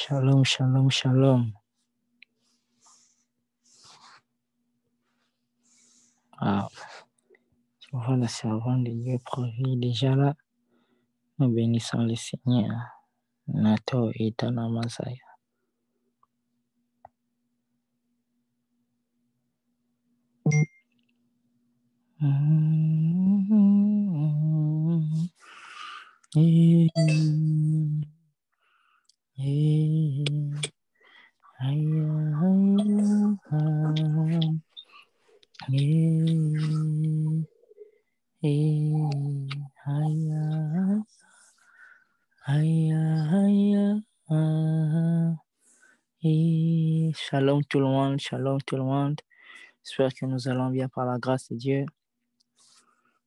Shalom, shalom, shalom. Ah, tu vois la servante de Dieu provient déjà là. Nous bénissons le Seigneur. Nato et Tanamasaya. Shalom tout le monde, shalom tout le monde. J'espère que nous allons bien par la grâce de Dieu.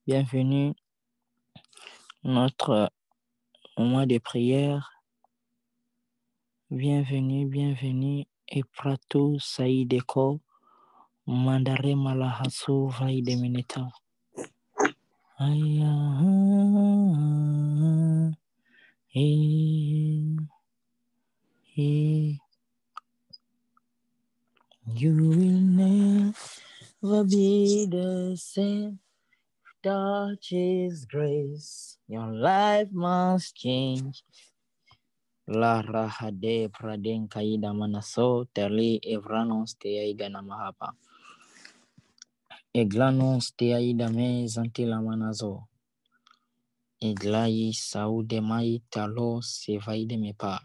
Bienvenue à notre moment de prière. Bienvenue. Et prato saïdeko mandare malahasu vaide meneta. You will never be the same without His grace. Your life must change. La rahade praden kaida manaso terli evranos te aida namahapa. Eglanos te aida me zantila manazo. Eglai saude mai talo se vaide me par.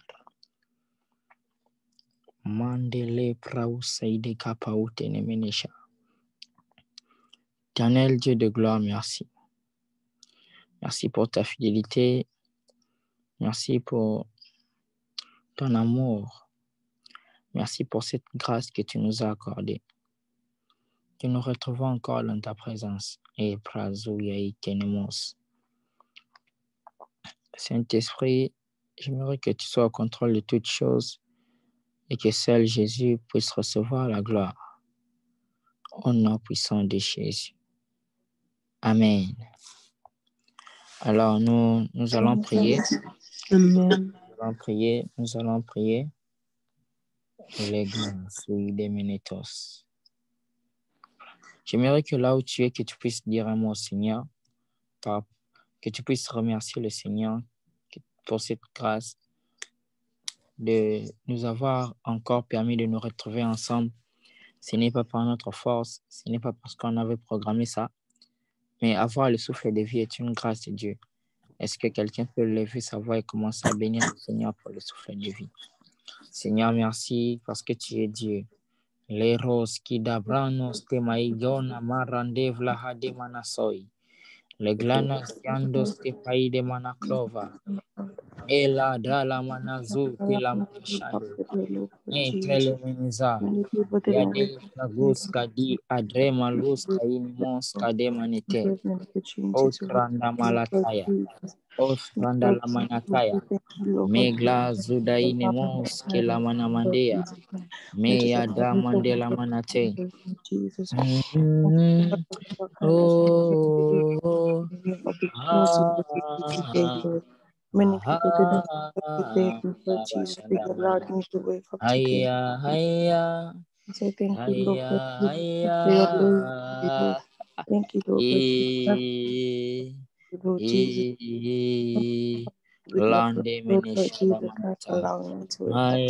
Mandele prau saide kapaute ne menesha. Éternel Dieu de gloire, merci. Merci pour ta fidélité. Merci pour ton amour. Merci pour cette grâce que tu nous as accordée. Que nous retrouvons encore dans ta présence. Et Prazouya Tenemos. Saint-Esprit, j'aimerais que tu sois au contrôle de toutes choses et que seul Jésus puisse recevoir la gloire. Au nom puissant de Jésus. Amen. Alors, nous allons prier. Amen. Nous allons prier. Les grâces des Ménétos. J'aimerais que là où tu es, que tu puisses dire un mot au Seigneur, que tu puisses remercier le Seigneur pour cette grâce de nous avoir encore permis de nous retrouver ensemble. Ce n'est pas par notre force, ce n'est pas parce qu'on avait programmé ça, mais avoir le souffle de vie est une grâce de Dieu. Est-ce que quelqu'un peut lever sa voix et commencer à bénir le Seigneur pour le souffle de vie? Seigneur, merci parce que tu es Dieu. Les roses qui d'abranos te maïgona marande vlahade manasoi. Les glanas yandos te paide manaclova. Ela drala manazu te la manashande. Entre le meniza. Yade nagus kadi adrema lus kainimos kademanete. Otranda malataya. Otranda la manataya. Megla zudainemos ke la manamandea. Meya da mandela manate. Many people didn't thank you, Lord Jesus, for you allowed me to wake up today. I say thank you, Lord, for your glory, Lord. Thank you, Lord, Lord Jesus. Lord, Jesus, Christ, allowing me to wake up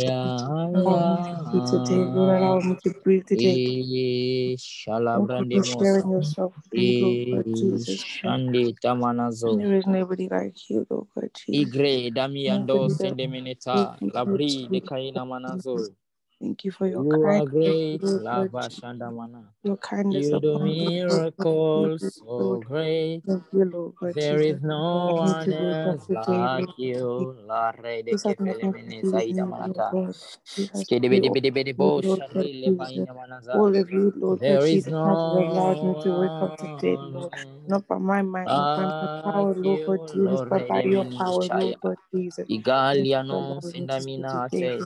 today. Lord, allow me to breathe today. Thank you for sharing yourself with me, Lord Jesus Christ. There is nobody like you, Lord Jesus. Igre damiando sende mineta labri de kaina manazo. Thank you for your You kindness. are great, lava shandamana. Your kindness You do upon miracles so great. There is no one else like you. La re de kefele meneza ida manata. Skede bede bede bede bo shadri le baina manaza. All of you, Lord, There is Jesus no Christ, has allowed me to wake up today, Lord. Not by my might, not by my power, Lord Jesus, but by your power, Lord Jesus. Igaliano sindamina te.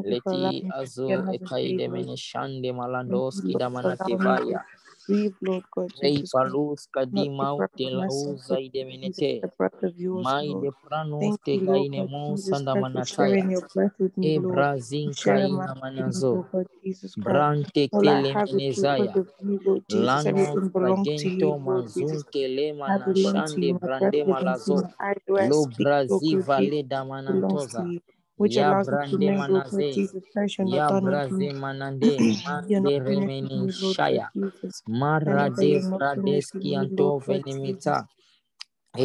Leti azo ekaide mene shande malandoski da manate vaya. breathe, Lord God Jesus Christ. Palus Not the kadima breath of utela myself, uza but idemenete. the breath of yours, Mai Lord. de pranos Thank te you, Lord gaine God mon Jesus sanda Christ, for manataya. sharing your breath with me, E Lord. brazin Sharing my kaina being, manazo. Lord God Jesus Christ. Brante All I kele have is menezaya. because of you, Lord Jesus. Lanos Everything belongs to pagento you, Lord Jesus. mazunke le I belong to manashande you. My breath brande belongs to you. malazo. My eye do I Lo speak, Lord brazi God Jesus, vale belongs to damanantoza. you. Which Ya allows me to brande know, Lord God manaze. Jesus Christ, you're not Ya done with braze me. manande. You're Mande not finished with remeni me, Lord God shaya. Jesus. Mara Whenever de you're not finished with pradeski me, anto Lord God venemita. Jesus.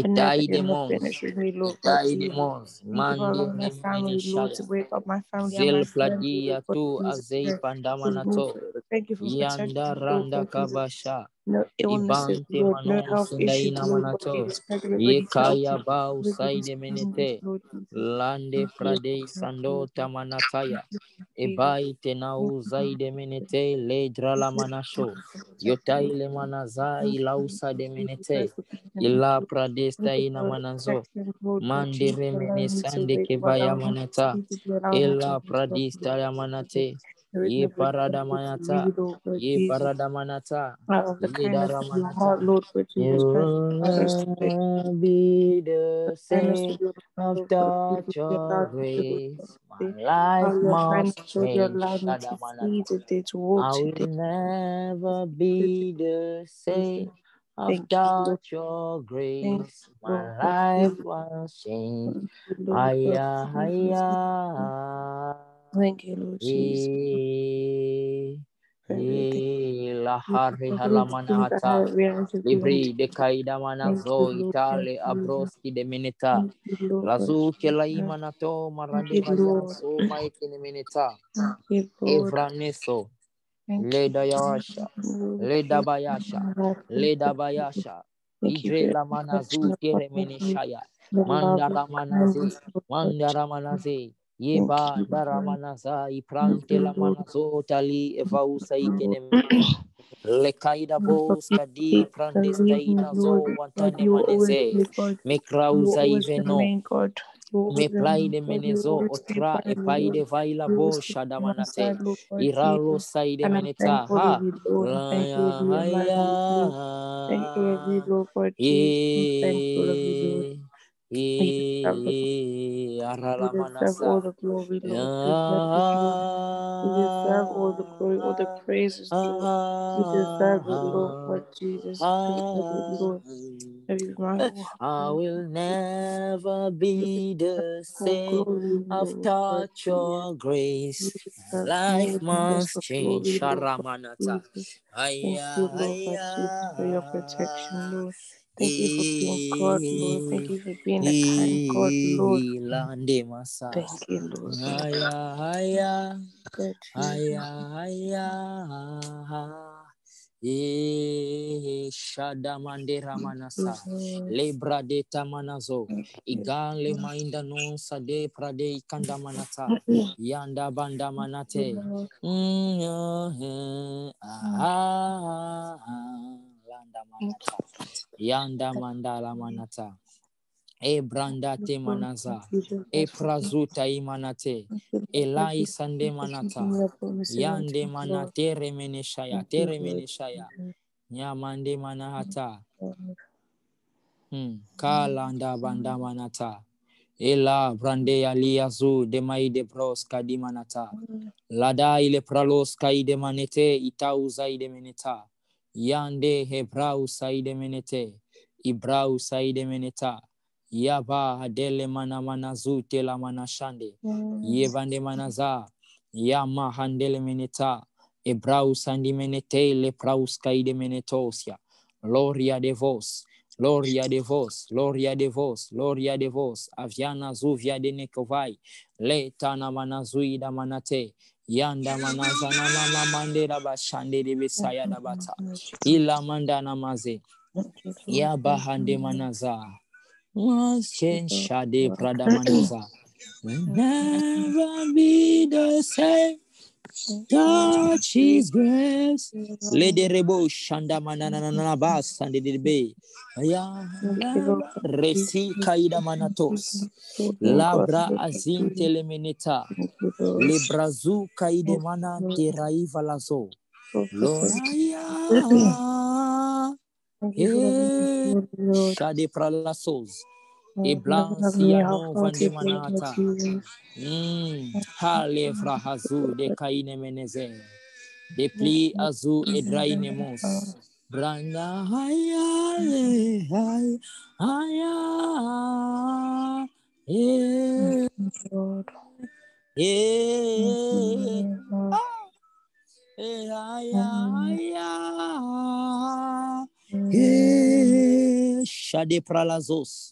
Whenever Etai you're de not mons. finished with me, Lord God Etai de Jesus. mons. Thank you for Mande allowing my remeni family, Lord, shaya. to wake up my family and Zel my friends, pladia Lord God tu Jesus azei Christ. pandamanato. Thank you for Yanda protecting me, Lord randa God Jesus. kabasha. No illnesses, Ibante Lord, no manon health issues, sindaina Lord God manato. Jesus Christ. Ye Everybody tells kaya me, ba everybody's usaide famous, menete. Lord Jesus. Lande Thank you, prade sando tamanataya. Jesus. Ebai tena Thank uzaide menete le drala manasho. Yotai le manaza ilausa de menete. Ila pradesta ina manazo. Mande remene sande kebaya manata. Ela pradista ya manate. Ye parada manata. Ye parada manata. Out of the Ye kindness of your daramanata. heart, Lord, God You Jesus Christ, allowed us to take will be the the kindness same of your Lord, God after Jesus, you your allowed me to do grace. My something. life How your kindness, must Lord, you change. allowed me to see Shadamanata. today, to walk I today. will never be the same Thank you, after Lord. your Thank grace. you, My Lord, God life Jesus. must change. Thank you, Lord, God Aya, Jesus. aya. Thank you, Lord Jesus. Everything. La hari Everything that halamanata. I realize is belong to Libri de you. kaida Thank you, manazo Lord, God itale Jesus. abroski de minita. Thank you, Lord, God Lazu kela Jesus. imanato Thank marade you, bayan Lord. so maiti ne minita. Thank you, Lord. Evraneso. Thank you, Leda yasha. Lord Leda Jesus. bayasha. Leda bayasha. Thank you for Idre your la protection manazu upon tere my life. menishaya. Your love, your Mandara manaze. kindness, Lord God Mandara Jesus. manaze. Thank Yeba you, Lord. daramanaza Thank iprante la you, Lord. manazo tali evausa Lord. itene lekaida For bos kadi people that prandesta leave me, inazo Lord God, wantane you will always maneze be God. me You will krauza always iveno remain God. You will me always remain plaide God. You will menezo always stay otra by me, epaide Lord. vaila You will bo always stick by my shadamanate side, Lord God iralo Jesus. saide And I'm meneta thankful ha of you, Lord. I'm thankful of you in my haya life, Lord. Thankful of you, Lord God Jesus. I'm thankful of you, Lord. You deserve the You arala deserve manasa all the glory, Lord. You deserve the glory. You deserve all the glory, all the ah, praises, Lord. You deserve it, Lord, Lord Jesus. You deserve it, Lord. Every my I will never be the all same glory, Lord, after Lord Jesus. your grace. You My deserve life more than just must the change. glory, Lord, Lord Sharamanata. Jesus. Thank you, Aya, Lord, God Jesus, for your protection, aya. Lord. Thank you for being God, Lord. Thank you for being a kind God, Lord. Lande masa. Thank you, Lord. Aya, aya. God, Aya, Jesus. aya. Shada mandera manasa Jesus. lebra de tamanazo Thank you. igale mainda non sade prade ikanda manata yanda banda manate Lord. landa manata yanda mandala manata e branda te manaza e prazuta imanate elai sande manata yande manate remeneshaya tere meneshaya nyamande manahata kalanda banda manata ela brande aliazu de mai de bros kadi manata lada ile pralos kai de manete itau zaide meneta yande hebrau saide menete ibrau saide meneta yaba hadele mana manazu tela manashande yebande manaza yama handele meneta ebrau sandi menete le praus kai de menetosia Gloria de vos, Gloria de vos, Gloria de vos, Gloria de vos, Aviana Zuvia de Nekovai, Letana Manazui da Manate, Yanda Manazana Mama Mandera Bashande de Besaya da Bata, Ila Mandana Maze, Yabahande Manaza, once change Shade Prada Manaza, will never be the same. Touch His grace. Lede rebo shanda manana bas and the be. Ya resi kaida manatos. Labra azin telemeneta. Lebrazu kaide mana teraiva lazo. Lord, Shade pralasos. Et blanc vande manata. Halevra hazu de kaine meneze. De pli azu et drainemos. Branda haya haya Shade pralazos.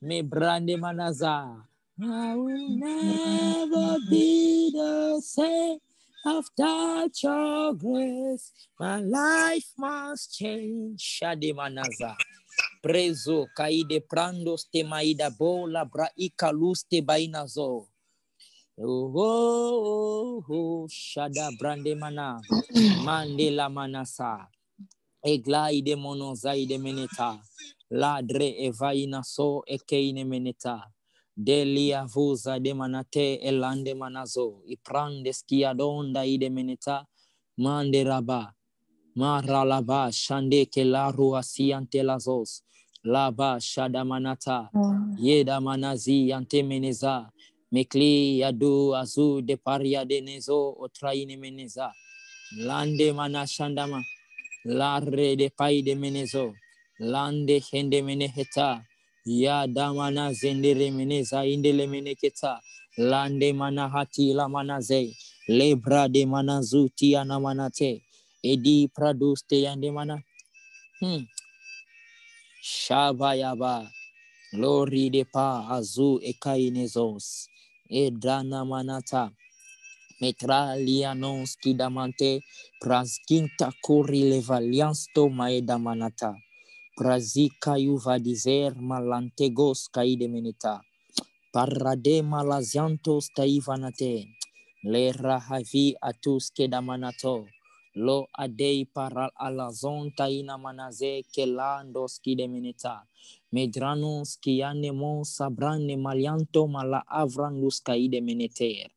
Me brande manaza. I will never be the same after your grace. My life must change. Shade manaza. Preso kaide prandos te maida bola braika luz te bainazo. Shada brande mana. Mandela manasa. Eglaide monozaide meneta. Ladre evaina so ekeine meneta. Delia vuza de manate elande manazo. Iprande skiadonda ide meneta. Mande raba. Mara laba shande ke la rua siante lazos. Laba shada manata. Yeda manazi ante meneza. Mekli yadu azu de paria de nezo otraine meneza. Lande mana shandama. Larre de pai de menezo. Lande hende meneheta. Ya damana zendere meneza indele meneketa. Lande manahati la manaze. Lebra de manazuti anamanate. Edi praduste yande mana. Shabayaba. Lori de pa azu ekainezos. Edrana manata. Metralianos kidamante praskinta kuri levaliansto maeda manata. Prazika yuva dizer malantegos kaide menita. Parade malaziantos taivanate. Le rahavi atus kedamanato. Lo adei paral alazon taina manaze kelandos kidemenita. Medranos kianemo sabrane malianto mala avrandus kaide meneter.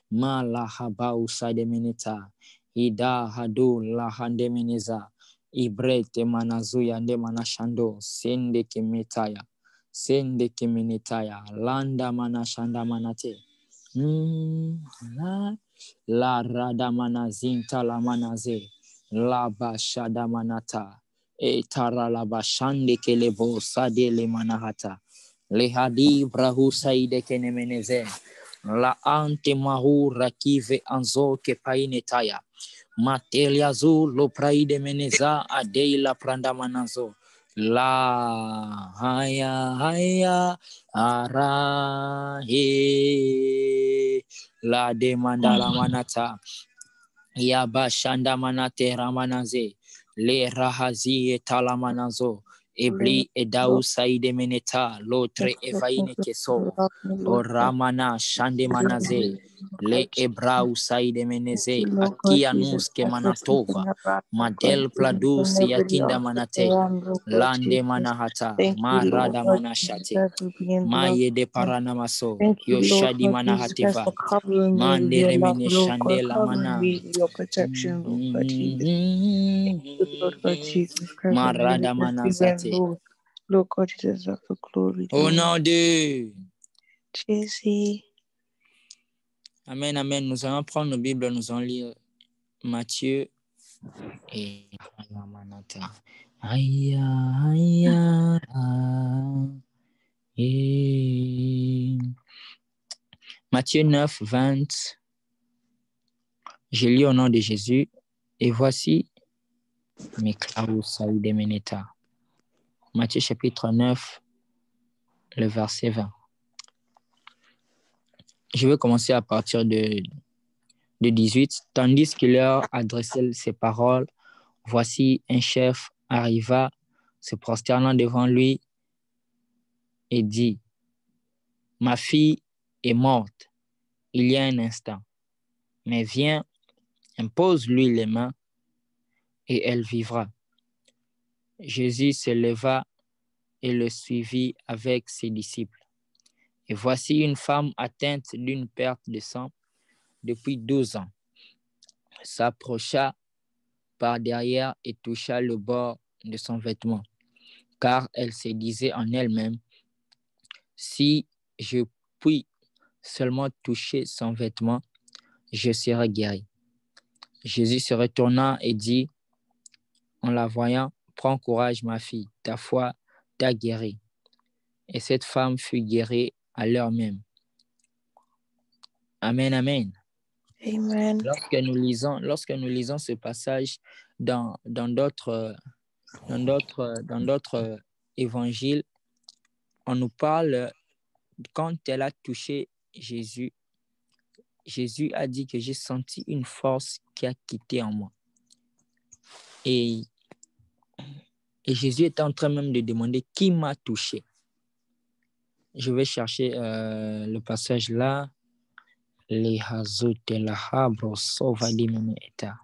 Mala habau sade menita. Ida hadu la hande meneza. Ibrete manazuya nde manashando. Sende kemetaya. Sende kemenetaya. Landa manashanda manate. La rada manazinta la manaze. La bashada manata. Etara la bashande kelebo sade le manahata. Le hadi brahu saide kenemeneze. La ante mahu rakive anzo ke paine taya. Matelia zu lo praide meneza adei la pranda manazo. La haya haya ara he la demanda la manata. Yaba shanda manate ramanaze. Le rahazi talamanazo. Ebli edau saide meneta. Lotre evaine keso. O ramana shande manaze. Le ebrau saide meneze. Akia nuske manatova. Madel pladus yakinda manate. Lande manahata. Marada manashate. Maye de paranamaso. Yoshadi manahativa. Mande remene shandela mana. Your protection, Lord God Jesus. Lord God Jesus Christ. Marada manazate. Lord God Jesus, that's the glory. Oh no, de. Jésus. Amen, amen. Nous allons prendre nos Bibles, nous allons lire Matthieu et Manata. Aïe, aïe, aïe. Matthieu 9, 20. Je lis au nom de Jésus. Et voici mes Klaus de Meneta. Matthieu chapitre 9, le verset 20. Je vais commencer à partir de 18. Tandis qu'il leur adressait ces paroles, voici un chef arriva, se prosternant devant lui et dit, « Ma fille est morte il y a un instant, mais viens, impose-lui les mains et elle vivra. » Jésus se leva et le suivit avec ses disciples. Et voici une femme atteinte d'une perte de sang depuis 12 ans. S'approcha par derrière et toucha le bord de son vêtement. car elle se disait en elle-même, si je puis seulement toucher son vêtement, je serai guérie. Jésus se retourna et dit, en la voyant, prends courage, ma fille, ta foi t'a guérie. Et cette femme fut guérie à l'heure même. Amen, amen. Amen. Lorsque nous lisons ce passage dans d'autres évangiles, on nous parle, quand elle a touché Jésus, Jésus a dit que j'ai senti une force qui a quitté en moi. Et Jésus était en train même de demander qui m'a touché. Je vais chercher le passage là. Les hazote la habro sova dimeneta.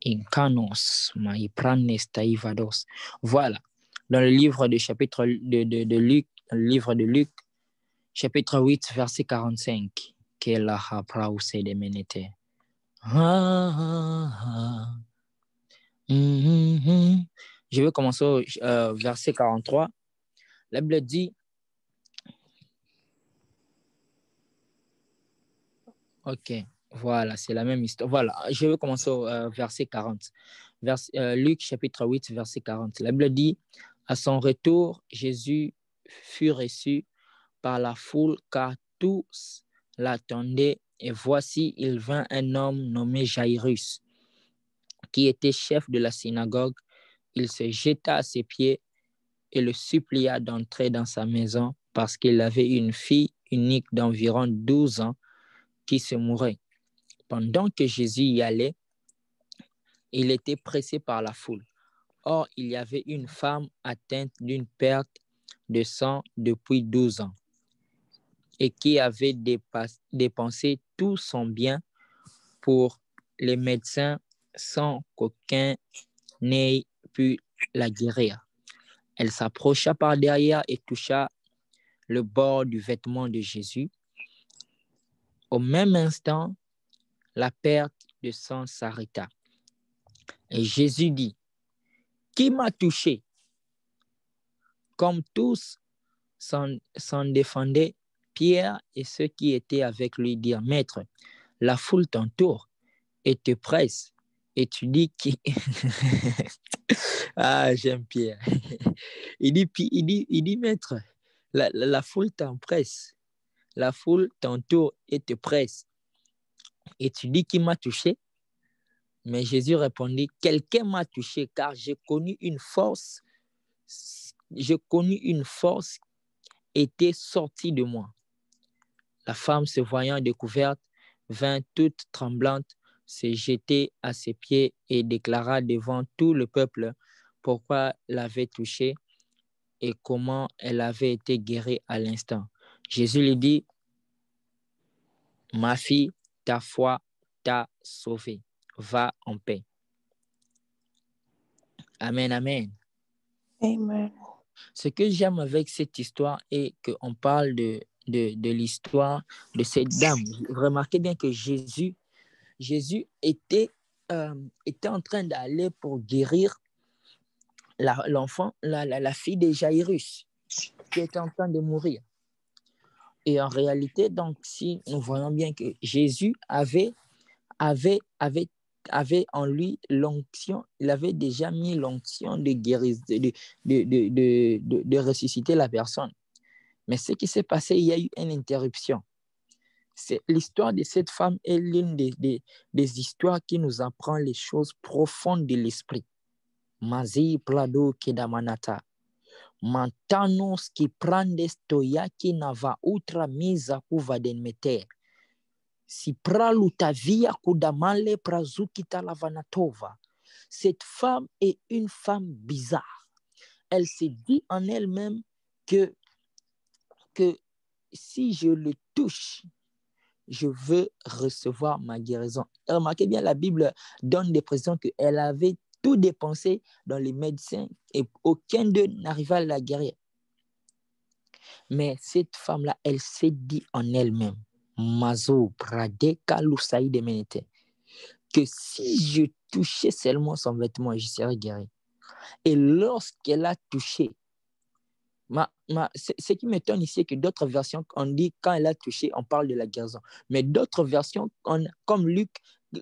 Incanos maipranes taivados. Voilà. Dans le livre de chapitre de Luc, dans le livre de Luc, chapitre 8, verset 45. Que la habrause de menete. Je vais commencer au verset 43. La Bible dit, ok, voilà, c'est la même histoire. Voilà, je vais commencer au verset 40. Luc chapitre 8, verset 40. La Bible dit, à son retour, Jésus fut reçu par la foule car tous l'attendaient. Et voici, il vint un homme nommé Jairus, qui était chef de la synagogue. Il se jeta à ses pieds et le supplia d'entrer dans sa maison parce qu'il avait une fille unique d'environ 12 ans qui se mourait. Pendant que Jésus y allait, il était pressé par la foule. Or, il y avait une femme atteinte d'une perte de sang depuis 12 ans et qui avait dépensé tout son bien pour les médecins sans qu'aucun n'ait pu la guérir. Elle s'approcha par derrière et toucha le bord du vêtement de Jésus. Au même instant, la perte de sang s'arrêta. Et Jésus dit, qui m'a touché? Comme tous s'en défendaient, Pierre et ceux qui étaient avec lui dirent, Maître, la foule t'entoure et te presse. Et tu dis qui... Ah, j'aime Pierre. Il dit, Maître, la foule t'empresse. La foule t'entoure et te presse. Et tu dis qui m'a touché? Mais Jésus répondit, quelqu'un m'a touché car j'ai connu une force était sortie de moi. La femme, se voyant découverte, vint toute tremblante, se jeter à ses pieds et déclara devant tout le peuple pourquoi l'avait touchée et comment elle avait été guérie à l'instant. Jésus lui dit, ma fille, ta foi t'a sauvée. Va en paix. Amen, amen. Amen. Ce que j'aime avec cette histoire est qu'on parle de l'histoire de cette dame. Remarquez bien que Jésus était en train d'aller pour guérir l'enfant, la fille de Jairus, qui était en train de mourir. Et en réalité, donc, si nous voyons bien que Jésus avait en lui l'onction, il avait déjà mis l'onction de guérison, de ressusciter la personne. Mais ce qui s'est passé, il y a eu une interruption. L'histoire de cette femme est l'une des histoires qui nous apprend les choses profondes de l'esprit. Mazi plado kedamanata. Mantanos qui prende stoyaki nava outra misa kuvaden meter. Si pralutavia kudamale prazukita lavanatova. Cette femme est une femme bizarre. Elle se dit en elle-même que si je le touche, je veux recevoir ma guérison. Et remarquez bien, la Bible donne des précisions qu'elle avait tout dépensé dans les médecins et aucun d'eux n'arriva à la guérir. Mais cette femme-là, elle s'est dit en elle-même, Mazo Pradeka Lusaïde Menete, que si je touchais seulement son vêtement, je serais guéri. Et lorsqu'elle a touché, ce qui m'étonne ici, c'est que d'autres versions, on dit quand elle a touché, on parle de la guérison. Mais d'autres versions, comme Luc,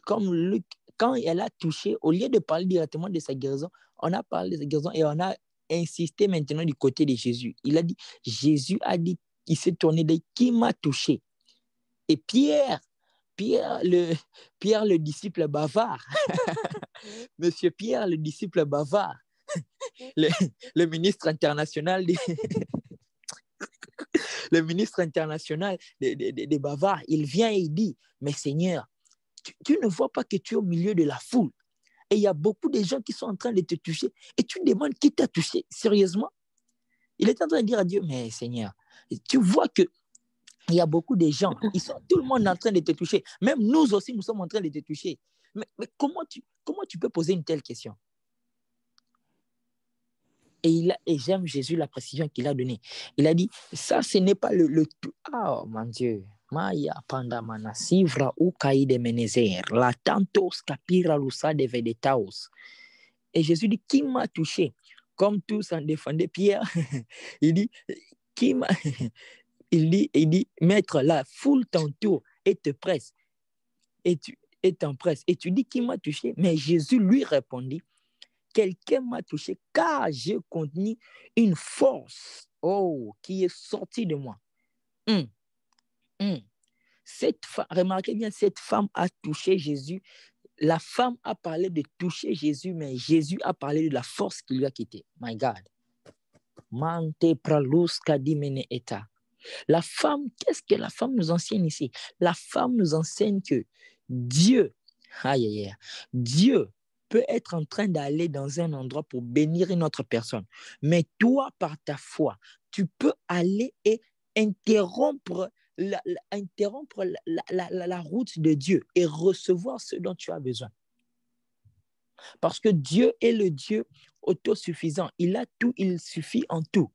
quand elle a touché, au lieu de parler directement de sa guérison, on a parlé de sa guérison et on a insisté maintenant du côté de Jésus. Jésus a dit, il s'est tourné de qui m'a touché. Et Pierre, le disciple bavard, Monsieur Pierre, le disciple bavard, le ministre international le ministre international des bavards, il vient et il dit, mais Seigneur, tu ne vois pas que tu es au milieu de la foule et il y a beaucoup de gens qui sont en train de te toucher et tu demandes qui t'a touché, sérieusement? Il est en train de dire à Dieu, mais Seigneur, tu vois que il y a beaucoup de gens, tout le monde est en train de te toucher. Même nous aussi, nous sommes en train de te toucher. Mais comment tu peux poser une telle question? Et j'aime Jésus, la précision qu'il a donnée. Il a dit, ça, ce n'est pas le tout. Oh, mon Dieu. Maya pandamana sivra ukai de menezer, la tantos capira lusa de vedetaos. Et Jésus dit, qui m'a touché? Comme tous en défendaient Pierre, il dit, qui m'a... Il dit, maître, la foule t'entoure et te presse. Et t'en presse. Et tu dis, qui m'a touché? Mais Jésus lui répondit, quelqu'un m'a touché car j'ai contenu une force qui est sortie de moi. Remarquez bien, cette femme a touché Jésus. La femme a parlé de toucher Jésus, mais Jésus a parlé de la force qui lui a quitté. My God. Mante pralus kadimene eta. La femme, qu'est-ce que la femme nous enseigne ici? La femme nous enseigne que Dieu peut être en train d'aller dans un endroit pour bénir une autre personne. Mais toi, par ta foi, tu peux aller et interrompre la route de Dieu et recevoir ce dont tu as besoin. Parce que Dieu est le Dieu autosuffisant. Il a tout, il suffit en tout.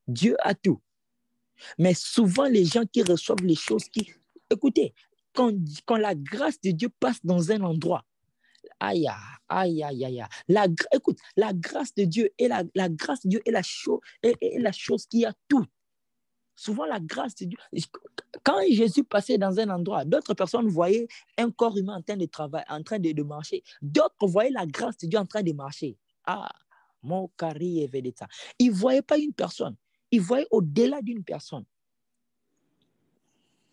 Dieu a tout. Mais souvent, les gens qui reçoivent les choses Écoutez, quand la grâce de Dieu passe dans un endroit, écoute, la grâce de Dieu est la grâce de Dieu est la chose qui a tout. Souvent, la grâce de Dieu... Quand Jésus passait dans un endroit, d'autres personnes voyaient un corps humain en train de travailler, en train de marcher. D'autres voyaient la grâce de Dieu en train de marcher. Mon cari et vedetta. Ils ne voyaient pas une personne. Ils voyaient au-delà d'une personne.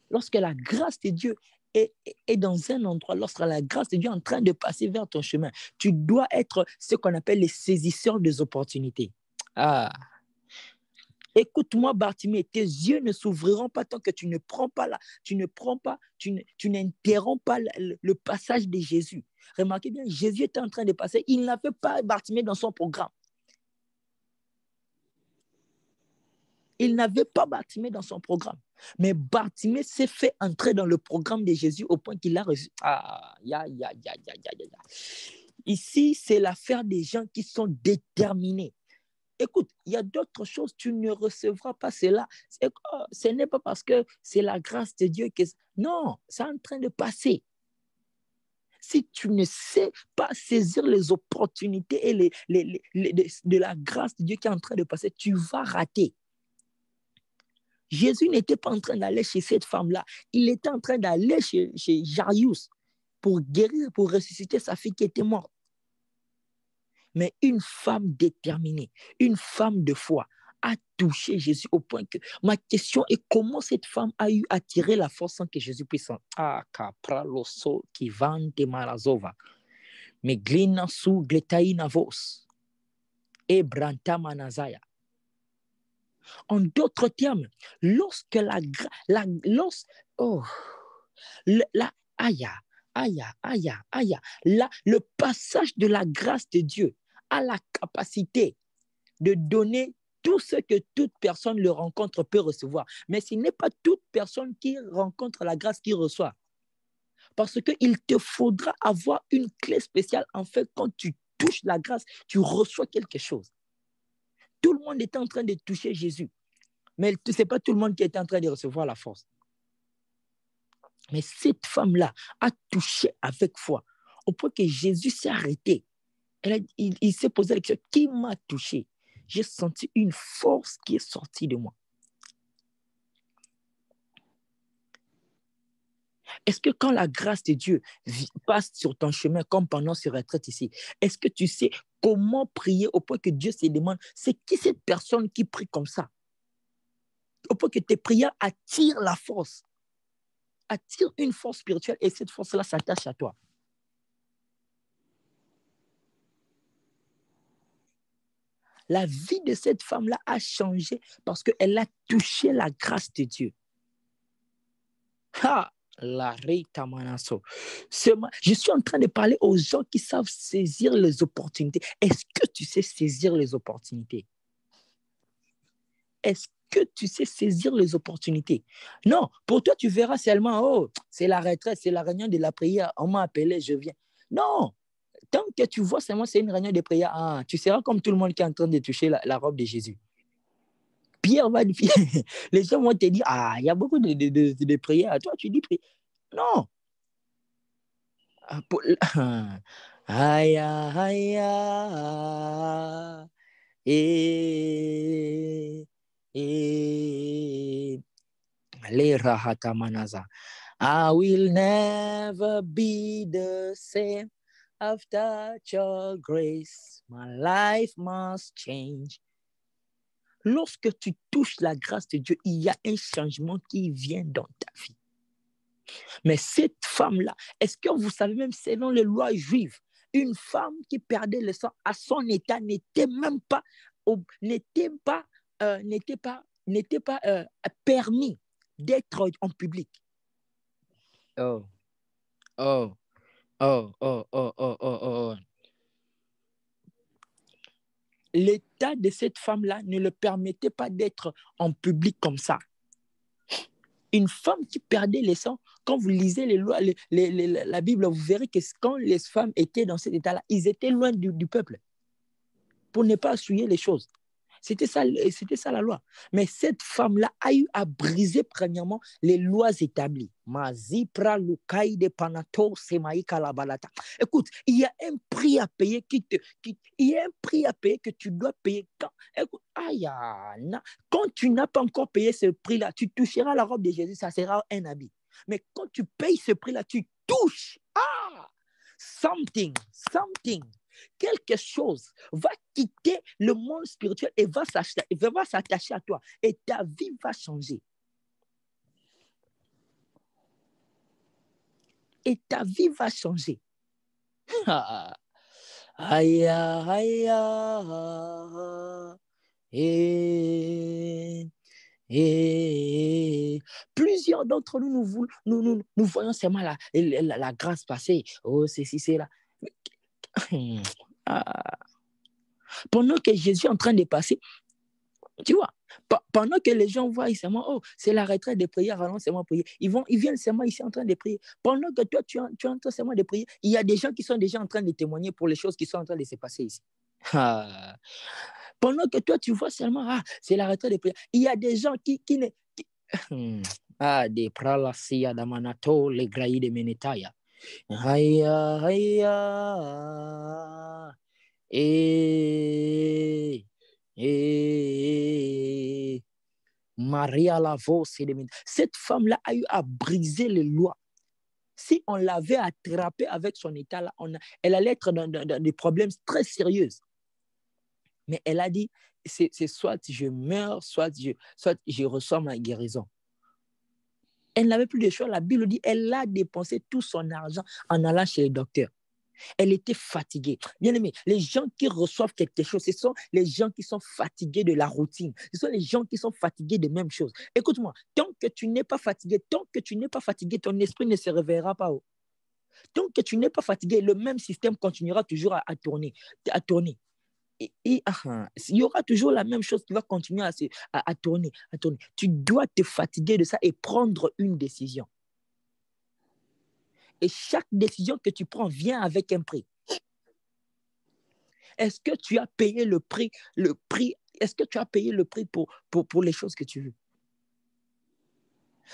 Lorsque la grâce de Dieu est dans un endroit, lorsque la grâce de Dieu est en train de passer vers ton chemin, tu dois être ce qu'on appelle les saisisseurs des opportunités. Écoute-moi, Bartimée, tes yeux ne s'ouvriront pas tant que tu n'interromps pas le passage de Jésus. Remarquez bien, Jésus était en train de passer, il n'avait pas Bartimée dans son programme. Il n'avait pas Bartimée dans son programme. Mais Bartimée s'est fait entrer dans le programme de Jésus au point qu'il a reçu. Ici, c'est l'affaire des gens qui sont déterminés. Écoute, il y a d'autres choses, tu ne recevras pas cela. Ce n'est pas parce que c'est la grâce de Dieu que... Non, c'est en train de passer. Si tu ne sais pas saisir les opportunités et de la grâce de Dieu qui est en train de passer, tu vas rater. Jésus n'était pas en train d'aller chez cette femme-là. Il était en train d'aller chez Jairus pour guérir, pour ressusciter sa fille qui était morte. Mais une femme déterminée, une femme de foi a touché Jésus au point que ma question est comment cette femme a eu à tirer la force sans que Jésus puisse capraloso qui vante marazova mais glina su gletaina vos et branta manazaya. En d'autres termes, lorsque le passage de la grâce de Dieu a la capacité de donner tout ce que toute personne le rencontre peut recevoir. Mais ce n'est pas toute personne qui rencontre la grâce qui reçoit. Parce qu'il te faudra avoir une clé spéciale. En fait, quand tu touches la grâce, tu reçois quelque chose. Tout le monde était en train de toucher Jésus. Mais ce n'est pas tout le monde qui était en train de recevoir la force. Mais cette femme-là a touché avec foi, au point que Jésus s'est arrêté. il s'est posé la question, qui m'a touché? J'ai senti une force qui est sortie de moi. Est-ce que quand la grâce de Dieu passe sur ton chemin, comme pendant ce retraite ici, est-ce que tu sais comment prier au point que Dieu se demande, c'est qui cette personne qui prie comme ça? Au point que tes prières attirent la force, attirent une force spirituelle et cette force-là s'attache à toi. La vie de cette femme-là a changé parce qu'elle a touché la grâce de Dieu. Ha! Je suis en train de parler aux gens qui savent saisir les opportunités. Est-ce que tu sais saisir les opportunités? Est-ce que tu sais saisir les opportunités? Non, pour toi, tu verras seulement, oh, c'est la retraite, c'est la réunion de la prière, on m'a appelé, je viens. Non, tant que tu vois seulement c'est une réunion de prière, ah, tu seras comme tout le monde qui est en train de toucher la robe de Jésus. Pierre va dire, les gens vont te dire, ah, il y a beaucoup de prières. Toi, tu dis prière. Non. Aya, aya, I will never be the same after your grace. My life must change. Lorsque tu touches la grâce de Dieu, il y a un changement qui vient dans ta vie. Mais cette femme-là, est-ce que vous savez même, selon les lois juives, une femme qui perdait le sang à son état n'était même pas, permis d'être en public. Oh, oh, oh, oh, oh, oh, oh, oh. L'état de cette femme-là ne le permettait pas d'être en public comme ça. Une femme qui perdait le sang, quand vous lisez les lois, la Bible, vous verrez que quand les femmes étaient dans cet état-là, ils étaient loin du peuple pour ne pas souiller les choses. C'était ça la loi. Mais cette femme-là a eu à briser premièrement les lois établies. Écoute, il y a un prix à payer que tu dois payer. Quand tu n'as pas encore payé ce prix-là, tu toucheras la robe de Jésus, ça sera un habit. Mais quand tu payes ce prix-là, tu touches. Something. Quelque chose va quitter le monde spirituel et va s'attacher à toi. Et ta vie va changer. Et ta vie va changer. Plusieurs d'entre nous, nous voyons seulement la grâce passer. Oh, c'est là. Pendant que Jésus est en train de passer, tu vois, pendant que les gens voient seulement, oh, c'est la retraite de prière, allons seulement prier. Ils viennent seulement ici en train de prier. Pendant que toi, tu es en train seulement de prier, il y a des gens qui sont déjà en train de témoigner pour les choses qui sont en train de se passer ici. Pendant que toi, tu vois seulement, c'est la retraite de prière. Il y a des gens qui des pralasia damanato, les grailles de menetaya. Maria Lavo, cette femme-là a eu à briser les lois. Si on l'avait attrapée avec son état-là, elle allait être dans des problèmes très sérieux. Mais elle a dit, c'est soit je meurs, soit je reçois ma guérison. Elle n'avait plus de choix. La Bible dit, elle a dépensé tout son argent en allant chez le docteur. Elle était fatiguée. Bien aimé, les gens qui reçoivent quelque chose, ce sont les gens qui sont fatigués de la routine. Ce sont les gens qui sont fatigués des mêmes choses. Écoute-moi, tant que tu n'es pas fatigué, ton esprit ne se réveillera pas. Tant que tu n'es pas fatigué, le même système continuera toujours à tourner. Il y aura toujours la même chose qui va continuer à tourner. Tu dois te fatiguer de ça et prendre une décision. Et chaque décision que tu prends vient avec un prix. Est-ce que tu as payé le prix est-ce que tu as payé le prix pour les choses que tu veux?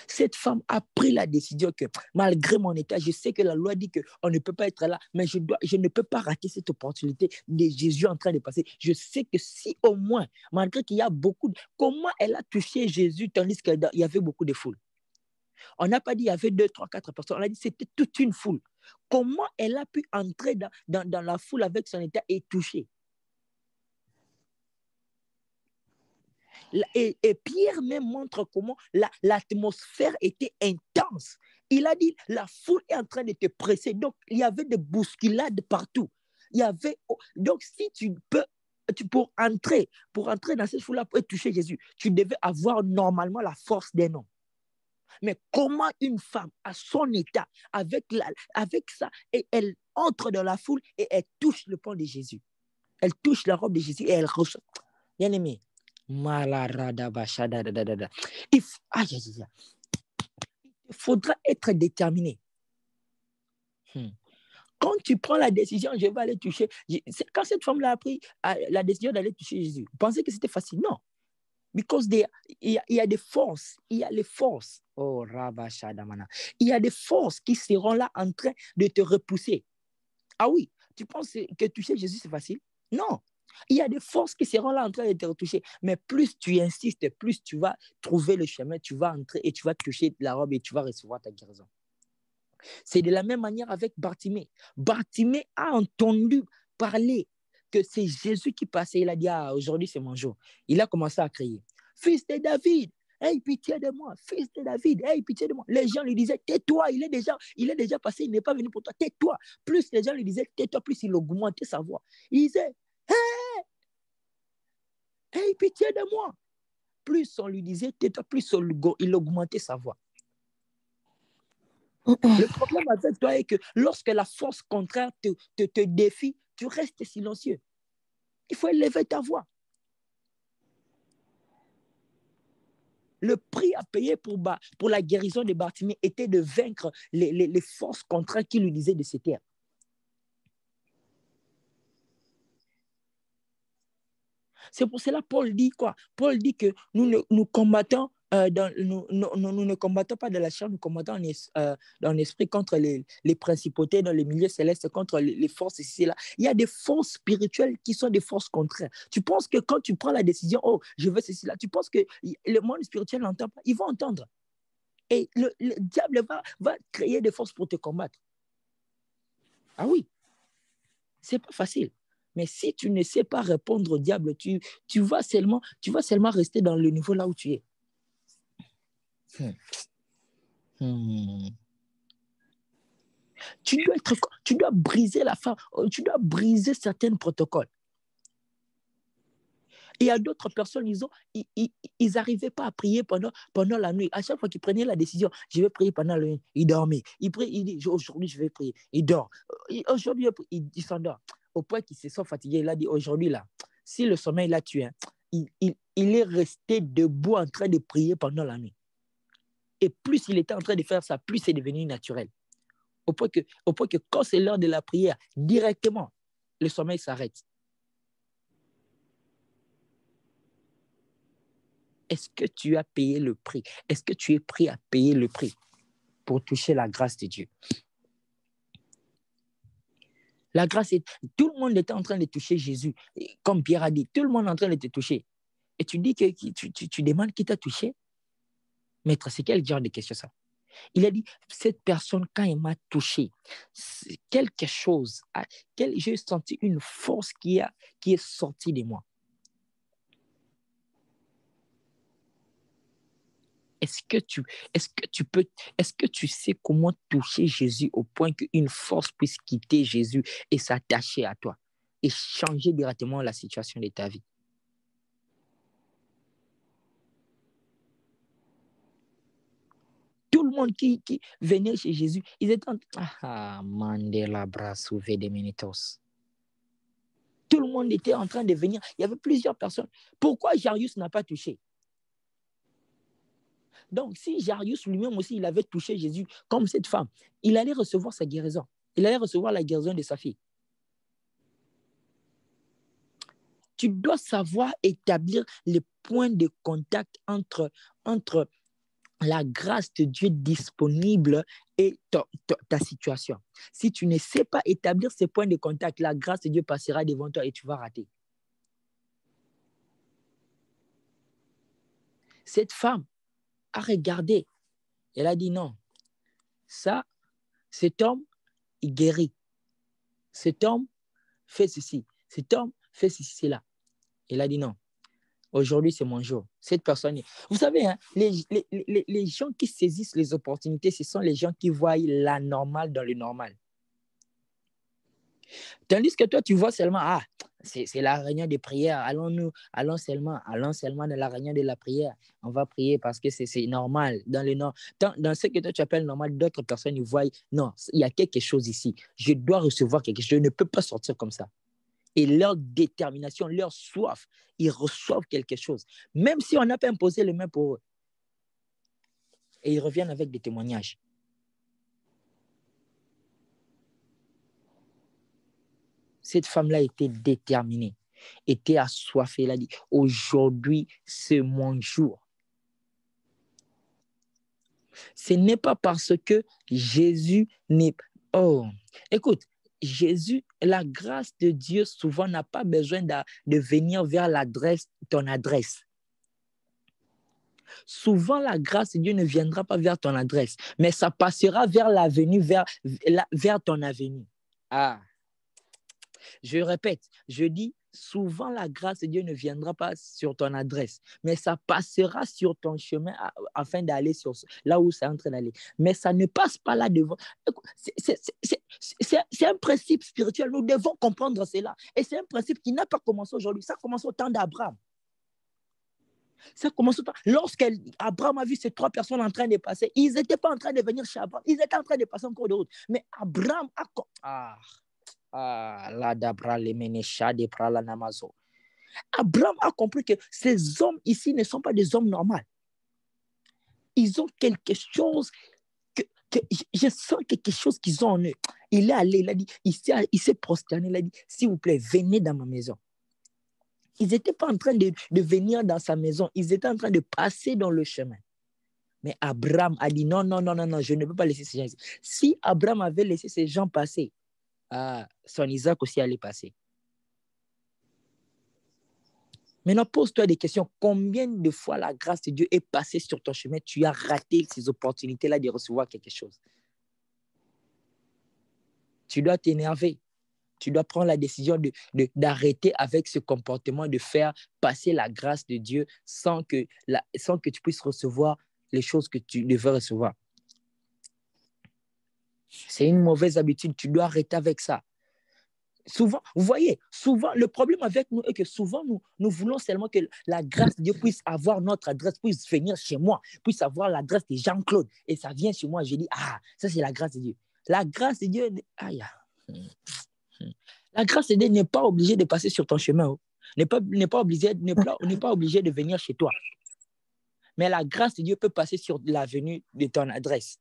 Cette femme a pris la décision que malgré mon état, je sais que la loi dit qu'on ne peut pas être là, mais je ne peux pas rater cette opportunité de Jésus en train de passer. Je sais que si au moins, malgré qu'il y a beaucoup, comment elle a touché Jésus tandis qu'il y avait beaucoup de foules? On n'a pas dit qu'il y avait 2, 3, 4 personnes, on a dit que c'était toute une foule. Comment elle a pu entrer dans la foule avec son état et toucher? Et Pierre même montre comment l'atmosphère était intense. Il a dit, la foule est en train de te presser. Donc, il y avait des bousculades partout. Donc, si pour entrer dans cette foule-là, pour toucher Jésus, tu devais avoir normalement la force d'un homme. Mais comment une femme, à son état, avec ça, et elle entre dans la foule et elle touche le pan de Jésus. Elle touche la robe de Jésus et elle reçoit. Bien aimé, il faudra être déterminé. Quand tu prends la décision, je vais aller toucher. Quand cette femme-là a pris la décision d'aller toucher Jésus, vous pensez que c'était facile? Non. Because il y a des forces. Il y a les forces. Oh, Rabashadamana. Il y a des forces qui seront là en train de te repousser. Ah oui, tu penses que toucher Jésus, c'est facile? Non. Il y a des forces qui seront là en train de te retoucher. Mais plus tu insistes, plus tu vas trouver le chemin, tu vas entrer et tu vas toucher la robe et tu vas recevoir ta guérison. C'est de la même manière avec Bartimée. Bartimée a entendu parler que c'est Jésus qui passait. Il a dit, aujourd'hui c'est mon jour. Il a commencé à crier, fils de David, aie pitié de moi, fils de David, aie pitié de moi. Les gens lui disaient, tais-toi, il est déjà passé, il n'est pas venu pour toi, tais-toi. Plus les gens lui disaient, tais-toi, plus il augmentait sa voix. Il disait, aie pitié de moi. Plus on lui disait, tais-toi, plus il augmentait sa voix. Le problème avec toi est que lorsque la force contraire te défie, tu restes silencieux. Il faut élever ta voix. Le prix à payer pour la guérison de Bartimée était de vaincre les forces contraires qui lui disaient de se taire. C'est pour cela Paul dit quoi? Paul dit que nous combattons nous ne combattons pas de la chair, nous combattons dans l'esprit contre les principautés dans les milieux célestes, contre les forces ici et là. Il y a des forces spirituelles qui sont des forces contraires. Tu penses que quand tu prends la décision, oh, je veux ceci là, tu penses que le monde spirituel n'entend pas? Ils vont entendre. Et le diable va créer des forces pour te combattre. Ah oui, c'est pas facile. Mais si tu ne sais pas répondre au diable, tu vas seulement rester dans le niveau là où tu es. Tu dois briser la femme, tu dois briser certains protocoles. Il y a d'autres personnes, ils n'arrivaient pas à prier pendant la nuit. À chaque fois qu'ils prenaient la décision, je vais prier pendant la nuit, ils dormaient. Ils disent, aujourd'hui, je vais prier. Ils dorment. Aujourd'hui, il s'endort. Au point qu'ils se sont fatigués, il a dit, aujourd'hui, là, si le sommeil l'a tué, il est resté debout en train de prier pendant la nuit. Et plus il était en train de faire ça, plus c'est devenu naturel. Au point que quand c'est l'heure de la prière, directement, le sommeil s'arrête. Est-ce que tu as payé le prix? Est-ce que tu es prêt à payer le prix pour toucher la grâce de Dieu? La grâce, tout le monde était en train de toucher Jésus. Comme Pierre a dit, tout le monde est en train de te toucher. Et tu dis que tu demandes qui t'a touché? Maître, c'est quel genre de question ça? Il a dit, cette personne, quand elle m'a touché, quelque chose, j'ai senti une force qui est sortie de moi. Est-ce que tu sais comment toucher Jésus au point qu'une force puisse quitter Jésus et s'attacher à toi et changer directement la situation de ta vie? Tout le monde qui venait chez Jésus, ils étaient Mandela Brasouvé de Menitos. Tout le monde était en train de venir. Il y avait plusieurs personnes. Pourquoi Jairus n'a pas touché? Donc, si Jairus lui-même aussi, il avait touché Jésus comme cette femme, il allait recevoir sa guérison. Il allait recevoir la guérison de sa fille. Tu dois savoir établir les points de contact entre la grâce de Dieu disponible est ta situation. Si tu ne sais pas établir ces points de contact, la grâce de Dieu passera devant toi et tu vas rater. Cette femme a regardé. Elle a dit non. Ça, cet homme, il guérit. Cet homme fait ceci. Cet homme fait ceci, cela. Elle a dit non. Aujourd'hui, c'est mon jour. Cette personne, vous savez, hein, les gens qui saisissent les opportunités, ce sont les gens qui voient la normale dans le normal. Tandis que toi, tu vois seulement, c'est la réunion de prière. Allons seulement dans la réunion de la prière. On va prier parce que c'est normal. Dans ce que toi, tu appelles normal, d'autres personnes, ils voient, non, il y a quelque chose ici. Je dois recevoir quelque chose. Je ne peux pas sortir comme ça. Et leur détermination, leur soif, ils reçoivent quelque chose. Même si on n'a pas imposé les mains pour eux. Et ils reviennent avec des témoignages. Cette femme-là était déterminée, était assoiffée. Elle a dit, aujourd'hui, c'est mon jour. Ce n'est pas parce que Jésus n'est... Oh, écoute, Jésus, la grâce de Dieu, souvent, n'a pas besoin de venir vers ton adresse. Souvent, la grâce de Dieu ne viendra pas vers ton adresse, mais ça passera vers l'avenue, vers ton avenue. Je répète, je dis, souvent la grâce de Dieu ne viendra pas sur ton adresse, mais ça passera sur ton chemin afin d'aller là où c'est en train d'aller. Mais ça ne passe pas là devant. C'est un principe spirituel, nous devons comprendre cela. Et c'est un principe qui n'a pas commencé aujourd'hui, ça commence au temps d'Abraham. Ça commence au temps. Lorsqu'Abraham a vu ces 3 personnes en train de passer, ils n'étaient pas en train de venir chez Abraham, ils étaient en train de passer en cours de route. Mais Abraham a... Abraham a compris que ces hommes ici ne sont pas des hommes normaux. Ils ont quelque chose, je sens quelque chose qu'ils ont en eux. Il est allé, il a dit, il s'est prosterné, il a dit, s'il vous plaît, venez dans ma maison. Ils n'étaient pas en train de venir dans sa maison, ils étaient en train de passer dans le chemin. Mais Abraham a dit, non, je ne peux pas laisser ces gens ici. Si Abraham avait laissé ces gens passer, son Isaac aussi allait passer. Maintenant, pose-toi des questions. Combien de fois la grâce de Dieu est passée sur ton chemin, tu as raté ces opportunités-là de recevoir quelque chose? Tu dois t'énerver. Tu dois prendre la décision d'arrêter avec ce comportement, de faire passer la grâce de Dieu sans que tu puisses recevoir les choses que tu devais recevoir. C'est une mauvaise habitude. Tu dois arrêter avec ça. Souvent, vous voyez, le problème avec nous est que souvent, nous voulons seulement que la grâce de Dieu puisse avoir notre adresse, puisse venir chez moi, puisse avoir l'adresse de Jean-Claude. Et ça vient chez moi, je dis, ça c'est la grâce de Dieu. La grâce de Dieu, la grâce de Dieu n'est pas obligée de passer sur ton chemin. N'est pas obligée de venir chez toi. Mais la grâce de Dieu peut passer sur l'avenue de ton adresse.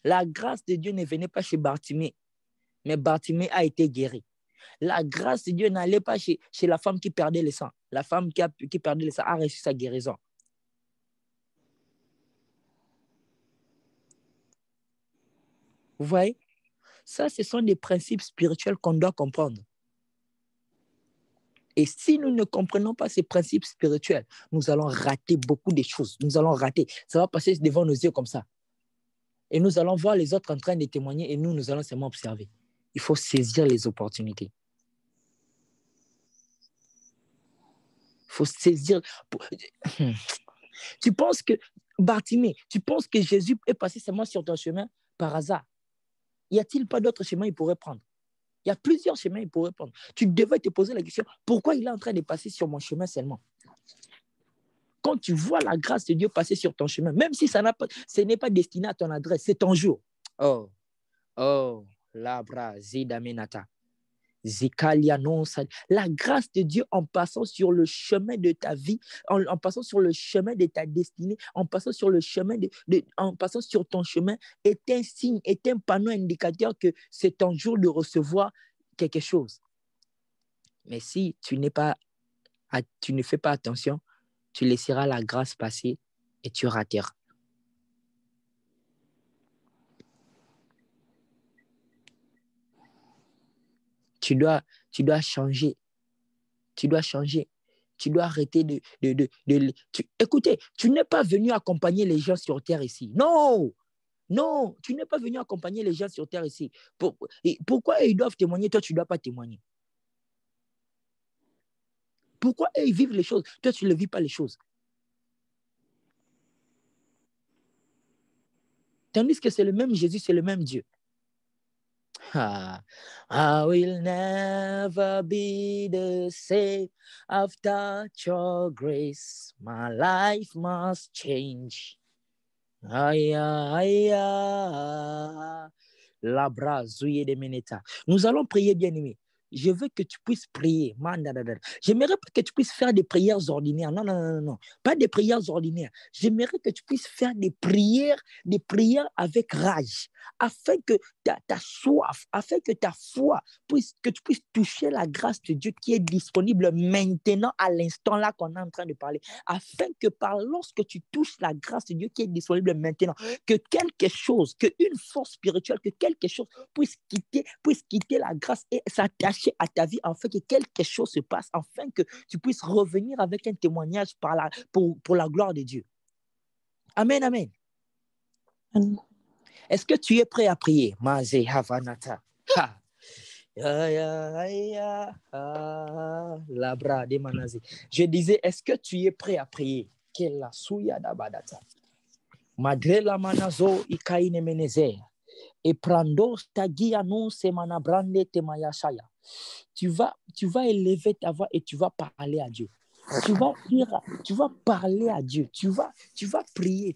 La grâce de Dieu ne venait pas chez Bartimée, mais Bartimée a été guéri. La grâce de Dieu n'allait pas chez la femme qui perdait le sang. La femme qui perdait le sang a reçu sa guérison. Vous voyez? Ça, ce sont des principes spirituels qu'on doit comprendre. Et si nous ne comprenons pas ces principes spirituels, nous allons rater beaucoup de choses. Nous allons rater. Ça va passer devant nos yeux comme ça. Et nous allons voir les autres en train de témoigner et nous allons seulement observer. Il faut saisir les opportunités. Il faut saisir. Tu penses que, Bartimée, tu penses que Jésus est passé seulement sur ton chemin par hasard? Y a-t-il pas d'autres chemins qu'il pourrait prendre? Il y a plusieurs chemins qu'il pourrait prendre. Tu devais te poser la question, pourquoi il est en train de passer sur mon chemin seulement? Quand tu vois la grâce de Dieu passer sur ton chemin, même si ce n'est pas destiné à ton adresse, c'est ton jour. Labra zidamenata. La grâce de Dieu en passant sur le chemin de ta vie, en passant sur le chemin de ta destinée, en passant sur le chemin en passant sur ton chemin, est un signe, est un panneau indicateur que c'est ton jour de recevoir quelque chose. Mais si tu ne fais pas attention, tu laisseras la grâce passer et tu rateras. Tu dois changer. Tu dois changer. Tu dois arrêter Écoutez, tu n'es pas venu accompagner les gens sur terre ici. Non, tu n'es pas venu accompagner les gens sur terre ici. Pourquoi ils doivent témoigner, toi, tu ne dois pas témoigner? Pourquoi ils vivent les choses, toi, tu ne vis pas les choses? Tandis que c'est le même Jésus, c'est le même Dieu. I will never be the same after your grace. My life must change. Labra zouye de meneta. Nous allons prier, bien-aimé. Je veux que tu puisses prier. J'aimerais pas que tu puisses faire des prières ordinaires. Non. Pas des prières ordinaires. J'aimerais que tu puisses faire des prières avec rage, afin que ta soif, afin que ta foi, que tu puisses toucher la grâce de Dieu qui est disponible maintenant, à l'instant là qu'on est en train de parler, afin que lorsque tu touches la grâce de Dieu qui est disponible maintenant, que quelque chose, qu'une force spirituelle, que quelque chose puisse quitter la grâce et s'attacher à ta vie, afin que quelque chose se passe, afin que tu puisses revenir avec un témoignage pour la gloire de Dieu. Amen, amen. Est-ce que tu es prêt à prier? Havanata. Labra de Manazi. Je disais, est-ce que tu es prêt à prier? Kela suya da badata. Madrela manazo ikaine meneze. Et prando stagia non se manabrande te mayashaya. Tu vas élever ta voix et tu vas parler à Dieu. Tu vas parler à Dieu. Tu vas prier.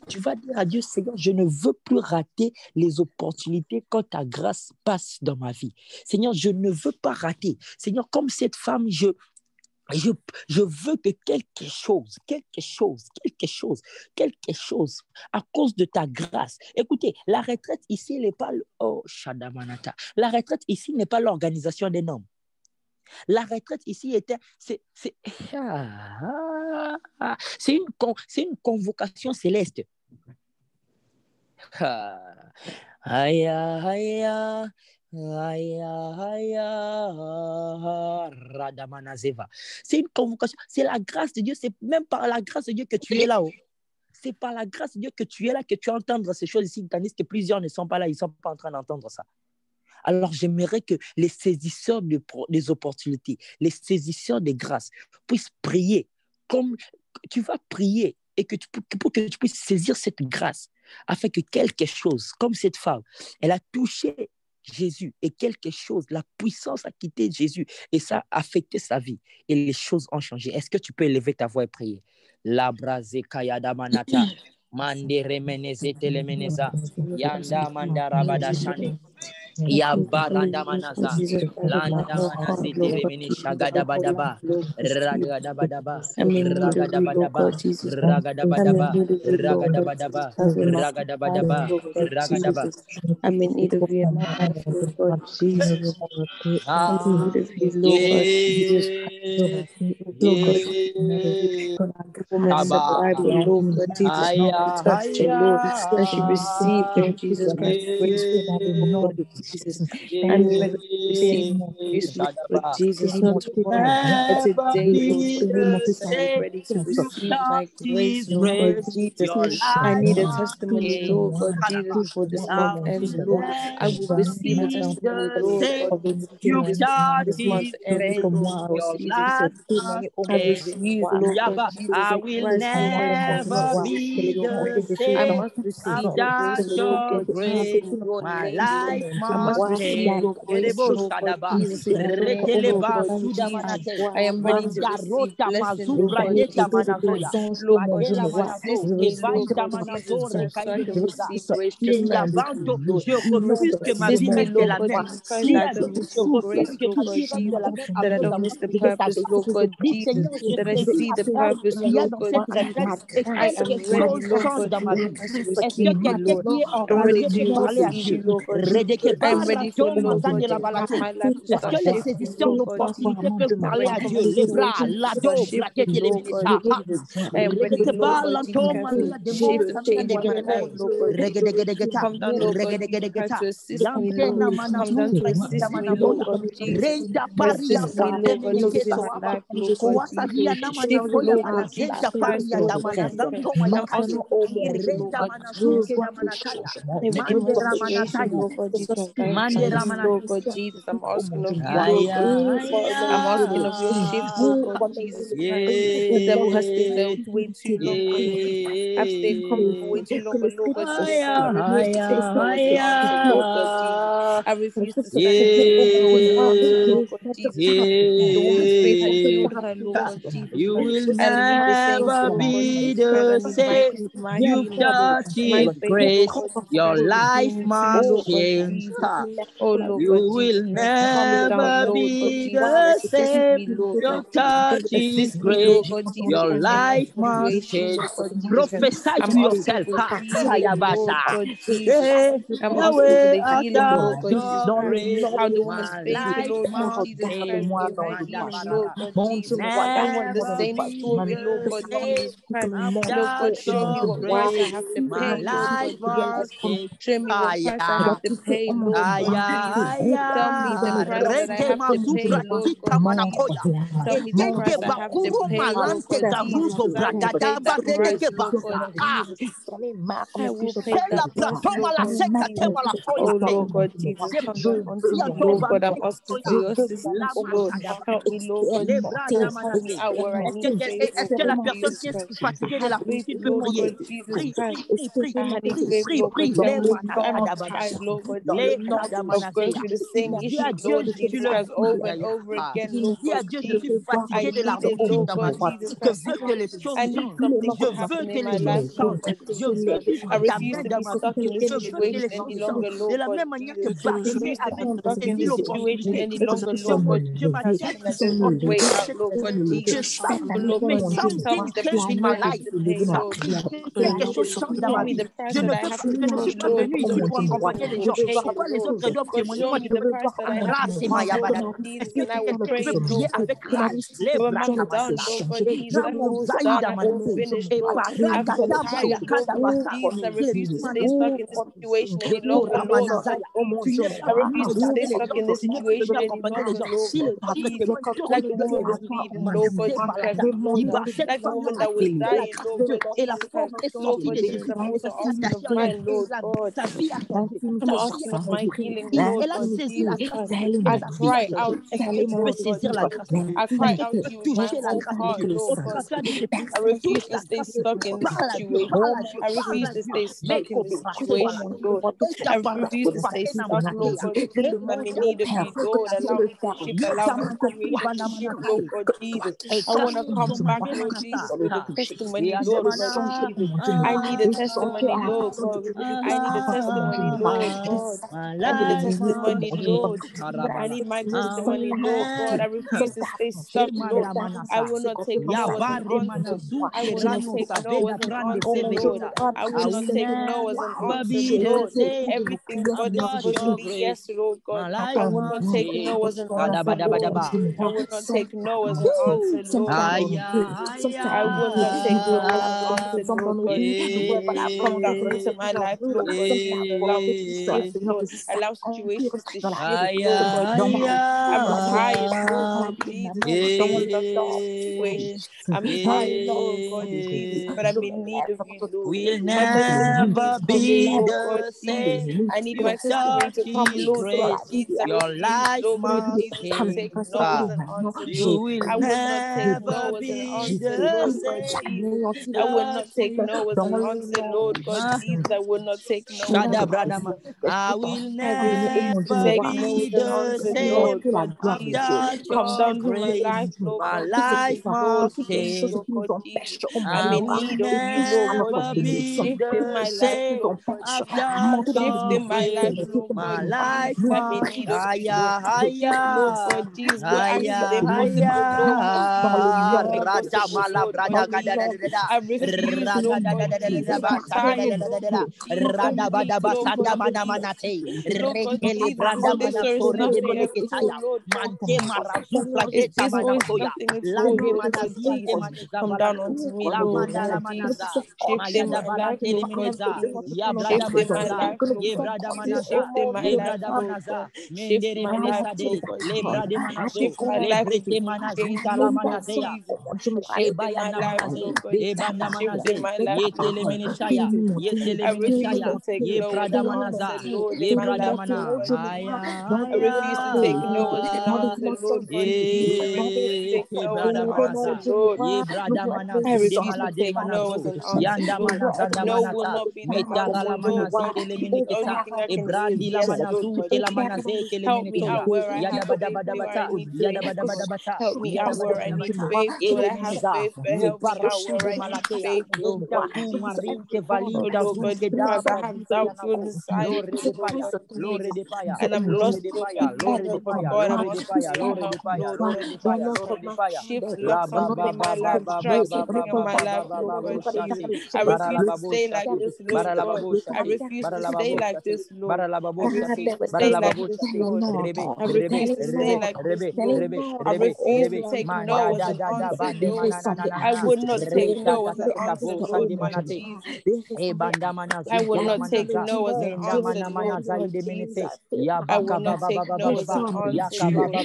Tu vas dire à Dieu, Seigneur, je ne veux plus rater les opportunités quand ta grâce passe dans ma vie. Seigneur, je ne veux pas rater. Seigneur, comme cette femme, je veux que quelque chose, à cause de ta grâce. Écoutez, la retraite ici n'est pas Shadamanata. La retraite ici n'est pas l'organisation des hommes. La retraite ici c'est une convocation céleste. C'est une convocation, c'est la grâce de Dieu, c'est même par la grâce de Dieu que tu es là-haut. C'est par la grâce de Dieu que tu es là, que tu entends ces choses ici, tandis que plusieurs ne sont pas là, ils ne sont pas en train d'entendre ça. Alors j'aimerais que les saisisseurs des opportunités, les saisisseurs des grâces puissent prier, comme tu vas prier, et pour que tu puisses saisir cette grâce, afin que quelque chose, comme cette femme, elle a touché Jésus et quelque chose, la puissance a quitté Jésus et ça a affecté sa vie et les choses ont changé. Est-ce que tu peux élever ta voix et prier? La brase kayada manata mandere meneze telemeneza yanda mandara badashane ya baranda manaza landa manaze telemene shagada badaba ragada badaba ragada badaba ragada badaba ragada badaba ragada badaba ragada badaba. I'm in need of your life, Lord God Jesus. I'm in need of you, Lord God Jesus. Lord God, woman survived, Lord God Jesus, to touch you, Lord, and she received, Lord Jesus Christ, grace, Lord God Jesus. I'm ready to receive grace, Lord God Jesus, not tomorrow, but today, Lord God. I'm ready to receive my grace, Lord God Jesus. I need a testimony, Lord God Jesus, before this month ends, Lord. I will receive a testimony, Lord God, before this month ends, Lord God Jesus. I receive, Lord God Jesus I will Christ, never be the I same. must receive your After grace, Lord your God Jesus, grace, in your my name, Lord. life I must must receive change. your grace, Kerebo Lord God Shadaba, Jesus, in your name, Lord Reteleba God Jesus. Sudamanate, I am ready to receive Mandarota blessing, Lord Mazubra God Neta Jesus Manazoya, Christ. Lord God Madela Jesus, Manazo, assist me, Lord Kevaita God Jesus Manazo, Christ, so I Rekaide can Meneza. receive grace just like you, Yavanto, Lord. je refuse que ma vie Assist me, reste Lord la God même. Jesus Christ, Dis that I à Dieu, can je receive refuse grace, que Lord ma God vie reste Jesus, la même that I après don't avoir miss the intégré ta purpose, Lord vérité. God Dis Jesus, Seigneur, je that I saisis see la the grâce purpose, qu'il y a Lord dans God cette retraite Jesus. et I am quelque ready, chose Lord change God dans ma Jesus vie. Christ, to Est-ce qu'il y a receive you, quelqu'un Lord. qui est I'm ready enragé to de parler à receive Dieu? you, Lord God Jesus. Redeke I'm ready for the Lord God to cause my life to Est-ce start que les shifting, saisisseurs Lord God d'opportunités Jesus. peuvent I'm parler ready à for Dieu? my Les bras, situation to start l'ado, shifting, braquette, les Lord God minita. Jesus. I am ready, Lord God Jesus Christ, to Demon, shift and change in my life, Gerekere, Lord God Jesus. regedegedegeta, Come down, Lord God Jesus Christ, regedegedegeta. to assist me, Lord. Yantena Come down manatu, to bradita assist me, Lord manatoya. God Jesus. Renta To paria assist me, sante Lord God Jesus, in meneketwa. my life, Lord God Kuwasa Jesus. hia Shift, namanatoya Lord mana God Jesus zenta Christ, paria Lord da God Jesus. manazanto I'm manakaya. asking Almighty, Lord Renta God manasuke Jesus. da manakaya. Every Mande demonic situation, ramanataya. Lord God Jesus, that I'm Mande facing, Lord ramanataya. God Jesus, I'm asking of you, Lord God Aya, Jesus. I'm asking of your shift, Lord God Jesus Christ. The devil has stayed there way too long, Lord. I've stayed coming for way too long, Lord God Jesus, and I refuse to say no as an answer, Lord God Jesus. I refuse to stand and take no as an answer, Lord God Jesus. The woman's faith has failed her, Lord God Jesus you Christ. will I need the same never for Lord God be Jesus Christ. I the need my same. peace, my You've healing, touched my His favor, Lord grace. God Jesus Your Christ. life Redeem me to you, must Lord God change. Jesus. Oh Lord You God will Jesus Christ. Come down, never Lord God be Jesus the Christ. Assist same. me, Lord God Your Jesus. touch is Assist me, great. Lord God Jesus Your Christ, in my life must situation, change. Lord God Jesus Christ. Prophesy I'm to asking yourself. for Ha. healing, Lord Ayabasa. God Jesus. Hey, I'm asking for Yahweh, the out healing, of Lord God Jesus your Christ. grace, How the woman's my faith, life Lord God must Jesus Christ, change. gave her healing, Lord God Jesus. I want the Never same be story, Lord the God same. Jesus Christ. Lord After God, show me your what price I grace, have to my pay, Lord life God Jesus. must change. Show me what price I Aya, have to pay, Lord God Jesus. aya, Tell me the aya. price that I Rente have to pay, masupra Lord kita God Jesus. manakoya. Tell me the Etente price I have to bakuro pay, Lord malante God Jesus. garuzo And I will pay bradada that barede price, ke Lord God basa. Jesus. I will pay C'est that la price, platform Lord la God secta Jesus. tema la Oh soyate. Lord God Jesus, C'est come down unto me, bientôt Lord God. I'm banto asking for matoya. your La assistance, Lord. machada Help me, Lord God les Jesus bras Christ. Help me d'Amanasé. out where I need faith, Lord Est-ce que God la personne Jesus qui est Christ. I fatiguée de have la faith, poursuite peut Lord prier? God Jesus Prie, Christ. prie, prie, prie, I need prie, faith, prie, Lord prie. God Jesus. Les I'm manadabada. tired, Lord God Jesus Les Christ, of going nadamanaseya. through the same Dis à issue, Dieu, Lord je suis Jesus le Christ, over and Aya. over again, Lord dis à God Dieu, je suis Jesus. I fatigué de la need it, poursuite Lord dans ma God vie. Jesus Je Christ. veux que les choses I need changent. something Je to veux happen que in les my choses life, Lord changent. God Je Jesus veux Christ. que I ta refuse main to be stuck in this je veux que les situation any choses changent. longer, De Lord la God même manière que Jesus. I Bartimée refuse to be avait stuck in saisi this situation l'opportunité, any longer, Lord God je Jesus Christ, m'attelle and ce I just want soir, to wait out, peut-être Lord God que Jesus. Oh Lord mais God Jesus, tell something me the changed price in that my I have life. to pay, Lord Something, God. quelque chose change dans Tell ma me vie. the price that I have to Je ne pay, suis pas Lord venu God ici pour Jesus, and accompagner I les will gens. pay it, Pourquoi les Lord. autres doivent God, témoigner? show Moi, me je the veux price that I have to race pay, Lord mayabada. God Est-ce Jesus, que and I tu will peux pray it, Lord prier God avec Jesus. rage? Les When I'm bratamanata. done, Lord God Et Jesus, I feel Zamozaï done, I feel damanate. finished, Et Lord. I feel paragata tired, Lord mayakada God basa. Jesus. I refuse to stay Zetimana stuck in this situation any longer, Bekota Lord God manazaya. Jesus. Tu n'es I pas venu refuse to stay regarder les stuck gens. in this Tu n'es pas venu situation any accompagner les longer, gens. Lord S'il est God parti, Jesus. témoigne, toi Like aussi the tu woman es was là. bleeding, Lord God Mazé Jesus Christ, balata. with Il water. va, cette Like the femme woman a that was quitté la dying, grâce de Lord Dieu. God Et la Jesus force Christ. est Lord sortie God de Jesus, Jésus. I'm Elle also s'est asking of attachée à lui. mine, Et Lord God. sa vie a changé. I'm Sa vie asking a of my changé. healing, Et Lord elle a God saisi la Jesus grâce Christ. de Dieu. Et I sa vie a cry changé. out to Est-ce you, que tu peux Lord God saisir la Jesus. grâce de Dieu? I Est-ce cry que tu out peux to you with my toucher la whole grâce de heart, Dieu? Au Lord God travers de Jesus. tes I prières, refuse touche to la stay grâce de Dieu. stuck in this Parle à Dieu, situation. parle à Dieu, I parle refuse à to Dieu. stay stuck in Leko this brate situation, balata. Lord. I Esta refuse to baratu stay fatena stuck, Lord manatea. God Jesus. I'm in need of you, Lord. Allow me to shift. Allow Yita my manatu situation to bana shift, Lord manataye. God Jesus. I want to Ekaruzo come back, manena Lord kata. Jesus, with a Ha. testimony, Lord God Yandemana, Jesus. I need a testimony, Lord God. I need a testimony, Lord God. my I need a life must testimony, change. Lord. I Karabala. need my testimony, Lord God. Amen. I refuse to stay stuck, Lord. Shemanda I manasa. will not take Ya no as an bare answer. I manazuke will not rano take no saveda as an brande answer, Lord. seveketa. I I will will not take no as an never answer, be the Lord. same. Everything, God, is After supposed to your be grace, yes, Lord God. my life I will not must take no change. as an answer, Lord. Kadabadabadaba. I will not take no as an answer, Lord God Jesus. Aya, I will not take no as an aya. answer, Lord God Jesus. Come down into Yeah, my life, Lord God Jesus. Allow me to yeah. shift, Lord. Allow situations to shift, Aya, Lord God Jesus. I'm tired, Lord aya. God Jesus, of staying stuck in this Yeah, situation. I'm tired, Lord God Jesus, yeah. but I'm in need of you, Lord. We'll My testimony never is coming, be Lord God the Jesus. same. I need You my testimony touch to come, His Lord God grace. Jesus. I Your refuse, life Lord God must Jesus, to change. take no as an answer, You Lord. will I will not take never no as an be answer, the Lord God same. Jesus. You I will touch not take His no as an answer, Lord God grace. Jesus. I will not take no as an Shadabradama. answer. I will I refuse to never take no be as an the answer, same Lord God Jesus. after Come your down to my grace. life, Lord My God life Jesus. Lord, must heal me, change. Lord God Jesus. I'm I in will need of you, Lord God Jesus. Shift in my life, Lord God Jesus. Shift in my life, Lord God Jesus. I'm in need of you, Lord God Jesus. We're asking for the impossible, Lord God Jesus. Do the impossible, Lord God Jesus. I refuse, Lord God Jesus. I'm tired, Lord God Jesus. I'm weak, Lord God Jesus. Lord God Jesus, on this earth is nothing at all, Lord God Jesus. If this earth is nothing at all, Lord God Jesus, come down onto me, Lord God Jesus. Shift in my life, Lord God Jesus. Shift in my life, Lord God Jesus. Shift in my life, Lord God. Shift my life, Lord God Jesus. Shift my life into good things, Lord God Jesus. Shift in my life, Lord God Jesus. Shift in my life, Lord God Jesus. I refuse to take no as an answer, Lord, in my life, Lord God Jesus. I refuse to take no as an answer, Lord God Jesus. I refuse to take no as an answer, Lord. I refuse to take no as an answer, Lord. No will not be the answer, Lord God Jesus. The only thing I can say is yes, Lord God Jesus. Help me out where I have faith, where I need faith, God. Help me out where I need faith, Lord. I have faith, but help me out where I need faith, Lord God Jesus. Oh Lord God, because I have doubts on the side, Lord God Jesus. And I'm lost, Lord God Jesus. But God, I'm asking for your help, Lord God Jesus. Shift, lock something in my life, strike something in my life, Lord God Jesus. I refuse to stay like this, Lord God. I refuse to stay like this, Lord. I refuse to stay like this, Lord. I refuse to stay like this, Lord. I refuse to take no as an answer, Lord. I would not take no as an answer, Lord God Jesus. I will not take no as an answer, Lord God Jesus. I will not take no as an answer, Lord.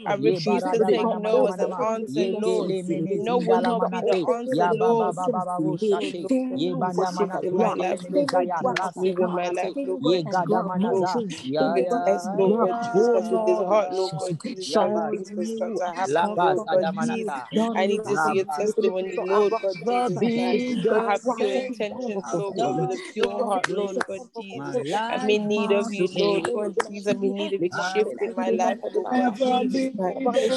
I refuse to take no as an answer, Lord. No will not be the answer, Lord. Oh Lord God Jesus, shift in my life, Lord God Jesus, move in my life, Lord God Jesus, Lord. With this eyes, Lord God Jesus, with this heart, Lord God Jesus, that all things will start to happen, Lord God Jesus. I need to see a testimony, Lord God Jesus, that I have pure intentions, Lord God, with a pure heart, Lord God Jesus. I'm in need of you, Lord God Jesus. I'm in need of you to shift in my life, Lord God Jesus.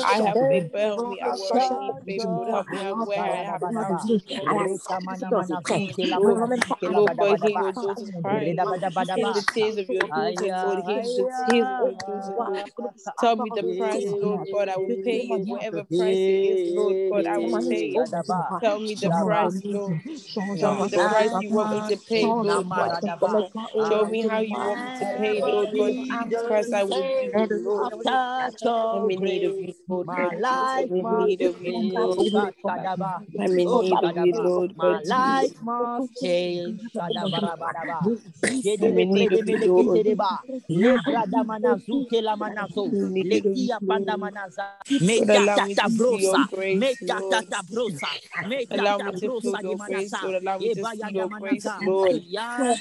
I have faith, but help me out where I need faith, Lord. Help me out where I have doubts, Lord God. Please, Lord. Lord God, hear your daughter's cry, Lord. Hear the tears of your daughter, Lord. Hear the tears of your daughter, Lord. Tell me the price, Lord God. I will pay it. Whatever price it is, Lord God, I will pay it. Tell me the price, Lord. Tell me the price you want me to pay, Lord God Jesus. Show me how you want me to pay, Lord God Jesus Christ. I will give it, Lord. I'm in need of you, Lord God Jesus. I'm in need of you, Lord. I'm in need of you, Lord God Jesus. I'm in need of you, Lord. In need of you, Lord. Lord, allow me to see your grace, Lord. Allow me to feel your grace, Lord. Allow me to see your grace, Lord.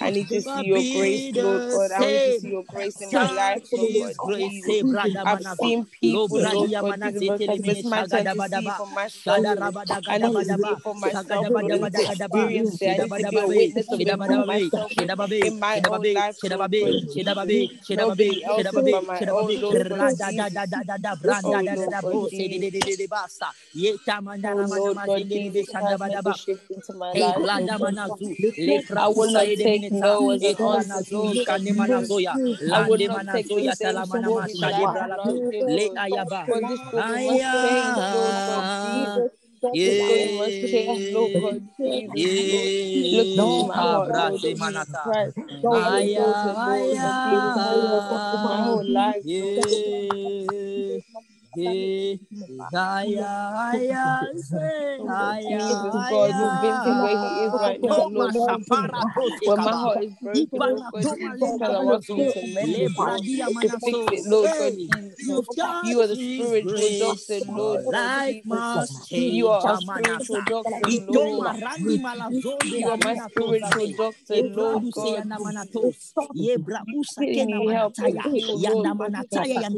I need to see your grace, Lord God. I need to see your grace in my life, Lord God Jesus. I've seen people, Lord God Jesus, but it's my turn to see for myself. I need to see it for myself, Lord. I need to experience it. I need to be a witness of it for myself in my own life, Lord God Jesus. Nobody else's but my own, Lord God Jesus. Oh, Lord God Jesus. Oh, Lord God Jesus Christ, make a shift into my life, Lord God Jesus. I will not take no as an answer, Lord God Jesus. I will not take the same stories that I have learned in, Lord. God, this story must change, Lord God Jesus. This story must change, Lord God Jesus, Lord. Look into my heart, Lord Jesus Christ. Be your daughter, Lord God Jesus. Know my whole life, Lord God Jesus. Oh Lord Jesus, God, move Vincent where he is right now, Lord God Jesus. When my heart is broken, Lord God Jesus, because I'm asking you to mend it, Lord, to fix it, Lord God Jesus. Because you are the spiritual doctor, Lord God Jesus. You are our spiritual doctor, Lord. You are my spiritual doctor, Lord God Jesus. Healing me, help and heal, Lord God Jesus.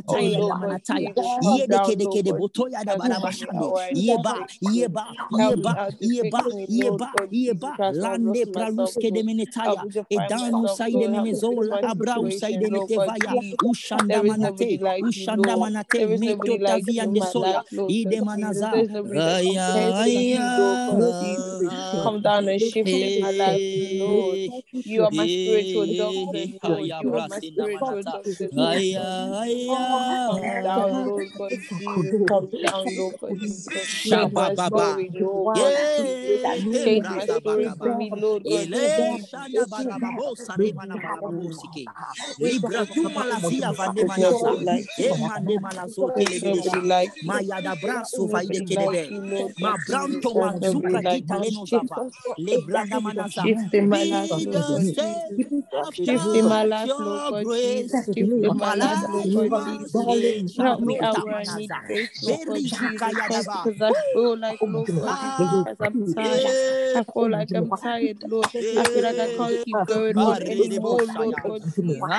Oh Lord God Jesus. down, Lord God Jesus Christ, help me out where I need grace, Lord. Help me out to fix me, Lord God Jesus Christ, when I've lost myself, Lord. Help me to find myself, Lord. Help me fix my situation, Lord God Jesus. There is nobody like you, Lord. There is nobody like you in my life, Lord God Jesus. There's nobody that compares to you, Lord God Jesus. Come down and shift in my life, Lord. You are my spiritual doctor, Lord. You are my spiritual doctor, Lord God Jesus. Come down, Lord God Jesus. Come down, Lord God Jesus. Change my Shabababa. story, Lord God Jesus. Change my story for Brazabakaba. me, Lord God Ele shanda Jesus. barababo saremana balababo sike. Libra tu malazia vande There's manasa. nobody like E you. mande malazo There's nobody telebelesha. like you. Maya da braso vaide Nobody like kedebe. you, Lord God Ma Jesus. branto There's nobody manzuka like gita you. lenozava. Lebranda manasa. Shift in my life, Be Lord the God same Jesus. Shift in my after life, Lord your God Jesus. grace. Shift in my My life, Lord life God must Jesus. change. Help me out Sharota where I need manaza. grace, Lord God Berizika Jesus Christ, yadaba. because I feel like, Lord God Jesus Ah, Christ, I'm tired. eh, I feel like I'm tired, Lord. I feel like I can't eh, keep going on Arede de anymore, Lord bosaya. God Jesus.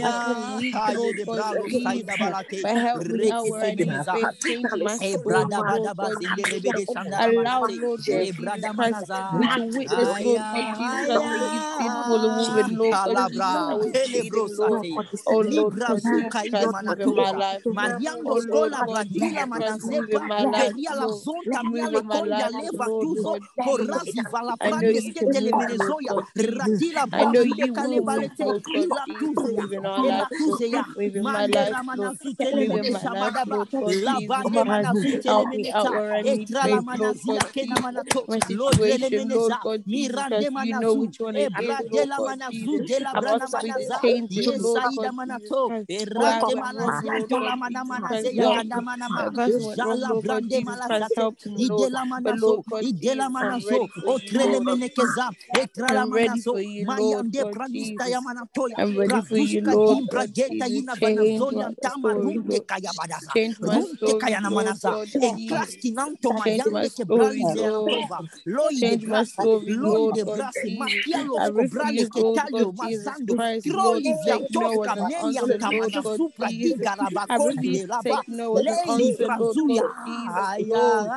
I feel Aya, weak, haye Lord de God bralo saida Jesus. balate. But help me out Reki where I need semeniza. faith. Change my E story, brada Lord bada God bazinde lebe Jesus. de shandara Allow, balate. Lord God E Jesus brada Christ, manaza. me to witness, Lord God Aya, Jesus Christ, when you did for the aya. woman, Lord God Jesus, I Alabra. was Helebro pleading, Lord. sate. Oh, Lord Libra God zuka Jesus ide Christ, move in my manatosa. life, Lord. Mariando Oh, Lord skola God bradila Jesus Christ, move in manazepa. my life, Peria la Lord. zonta Move miale in my kondia life, leva Lord tuzo. God Jesus. Porazi vala I know prande you can sketele move, Lord menezoya. God Jesus. Radila I know brazude you kale will move, balete. Lord God Ila Jesus. tuzeya. Move in our Ela life, Lord. tuzeya. Move in my life, Mandera Lord. manazu tele Move in mene my life, shabadaba. Lord God La Jesus bande Christ. manazu tele Help me out meneta. where I need Etra la faith, Lord God manazia kena Jesus. manato. My Lodrele situation, Lord meneza. God Jesus Mirande Christ, you know manazu. which one it is, Ebra de Lord la God manazu Jesus. de la I'm brana asking you to manaza. change it, Lord Yesaida God Jesus manato. Christ. Where Erate I went wrong, Lord malazianto God la mana Jesus Christ, manazeya help ganda me. manama. Where I went wrong, Jala Lord God brande Jesus Christ, malazate. help me, Lord. Idela But Lord manazo. God Idela Jesus, I'm manazo. ready for you, Otrele Lord. menekeza. Etra la I'm ready manazo. for you, Lord Mayande God pradista ya Jesus. manatoya. I'm ready for you, Bradushka Lord dimbra God geta Jesus. yina Change vanazolia my tama story, runte Lord. kaya badaza. Change my Runte story, kaya na Lord manaza. God E Jesus. claskinanto Change my mayande ke story, bralize Lord. antova. Loi de Change my brasi. story, Loi Lord de God brasi. Jesus. Makialos I kobrale refuse, ke Lord God talio Jesus mazando. Christ, Lord, to Troli take no as viantoska an melian answer, Lord tamana God supra di Jesus. I garabakondi refuse le to lava. take no as an Lei answer, Lord brazulia. God Jesus, Lord. Aya,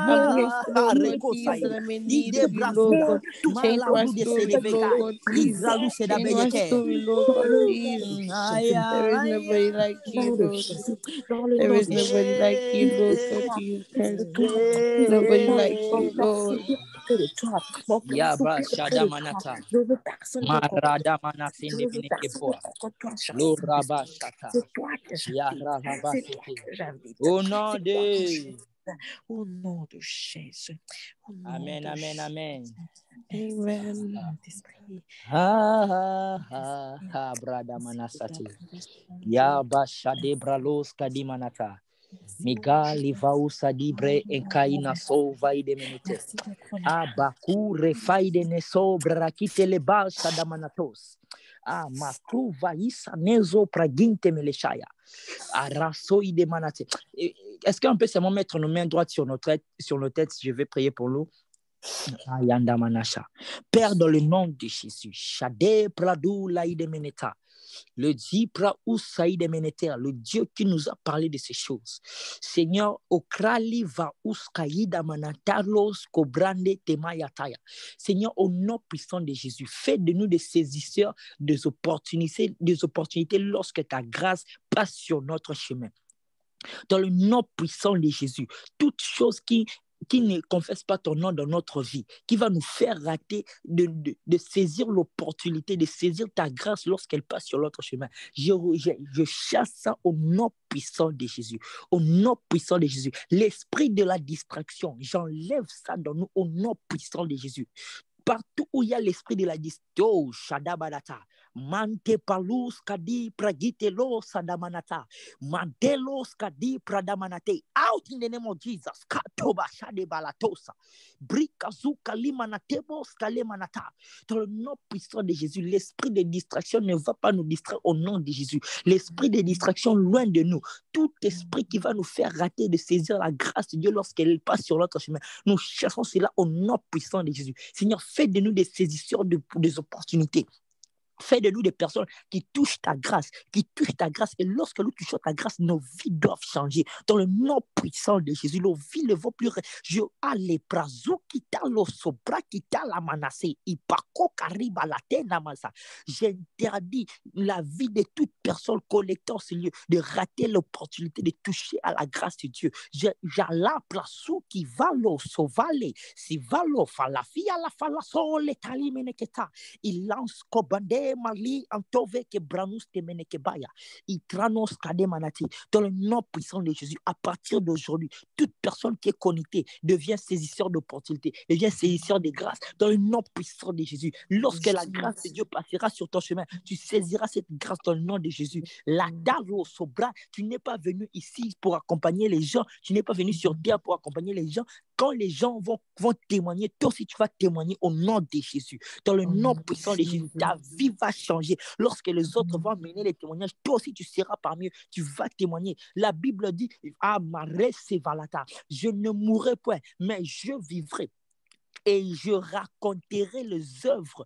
I'm here, aya. Lord God Reko Jesus, and saide. I'm in need Ide of you, Lord brasida. God. Change my Malavu de story, Lord seleveka. God Jesus. Libra luce da Change my beyete. story, Lord God Jesus. There Aya, is nobody aya. like you, Lord. There is nobody like you, Lord God Jesus Christ. Nobody like you, Lord. Ya ba shada manata. Marada manasinde mineke boa. Lora ba shata. Ya rahaba sete. Au nom de. Au nom de Jésus. Au nom Amen, de amen, Jésus. amen. Amen. Saint-Esprit. Brada manasati. Ya ba shade bralos kadimanata. Miga livau sadibre enkaina so vaide menete. Abaku refaide ne so brakite le bal shadamanatos. Makru vaisa nezo praginte meleshaya. Arasoide manate. Est-ce qu'on peut seulement mettre nos mains droites sur nos têtes, je vais prier pour nous. Ayanda manasha. Père, dans le nom de Jésus, Shade Pradou Laïde Meneta, le Dipra Oussaïde Meneta, le Dieu qui nous a parlé de ces choses. Seigneur, Okrali va Ouskaïda Manatalos Kobrande Temayataya. Seigneur, au nom puissant de Jésus, fais de nous des saisisseurs des opportunités lorsque ta grâce passe sur notre chemin. Dans le nom puissant de Jésus, toute chose qui ne confesse pas ton nom dans notre vie, qui va nous faire rater de saisir l'opportunité, de saisir ta grâce lorsqu'elle passe sur notre chemin. Je chasse ça au nom puissant de Jésus. Au nom puissant de Jésus. L'esprit de la distraction, j'enlève ça dans nous au nom puissant de Jésus. Partout où il y a l'esprit de la distraction, Shadabadata, Mante palus kadi pragitelo sadamanata, Mandelos kadi pradamanate. Out in the name of Jesus. Katoba shadebalatosa, Brikazuka limanatebos kalemanata. Dans le nom puissant de Jésus, l'esprit de distraction ne va pas nous distraire au nom de Jésus. L'esprit de distraction loin de nous. Tout esprit qui va nous faire rater de saisir la grâce de Dieu lorsqu'elle passe sur notre chemin. Nous cherchons cela au nom puissant de Jésus. Seigneur, fais de nous des saisisseurs des opportunités. Fais de nous des personnes qui touchent ta grâce, Et lorsque nous touchons ta grâce, nos vies doivent changer. Dans le nom puissant de Jésus, nos vies ne vont plus. Je allez brazo kita lo sobra kita la manase ipako kariba la tenamasa. J'interdis la vie de toute personne connectée en ce lieu de rater l'opportunité de toucher à la grâce de Dieu. J'alla plaçou qui va lo sovale si va lo falafia la falasole talimeneketa. Il lance kobande mali antove ke branus temenekebaya. Il tranos kademanati. Dans le nom puissant de Jésus, à partir d'aujourd'hui, toute personne qui est connectée devient saisisseur d'opportunités, devient saisisseur des grâces. Dans le nom puissant de Jésus, lorsque la grâce de Dieu passera sur ton chemin, tu saisiras cette grâce dans le nom de Jésus. La daro sobra, tu n'es pas venu ici pour accompagner les gens, tu n'es pas venu sur terre pour accompagner les gens. Quand les gens vont témoigner, toi aussi tu vas témoigner au nom de Jésus. Dans le nom puissant de Jésus, ta vie va changer. Lorsque les autres vont mener les témoignages, toi aussi tu seras parmi eux, tu vas témoigner. La Bible dit, je ne mourrai point, mais je vivrai. Et je raconterai les œuvres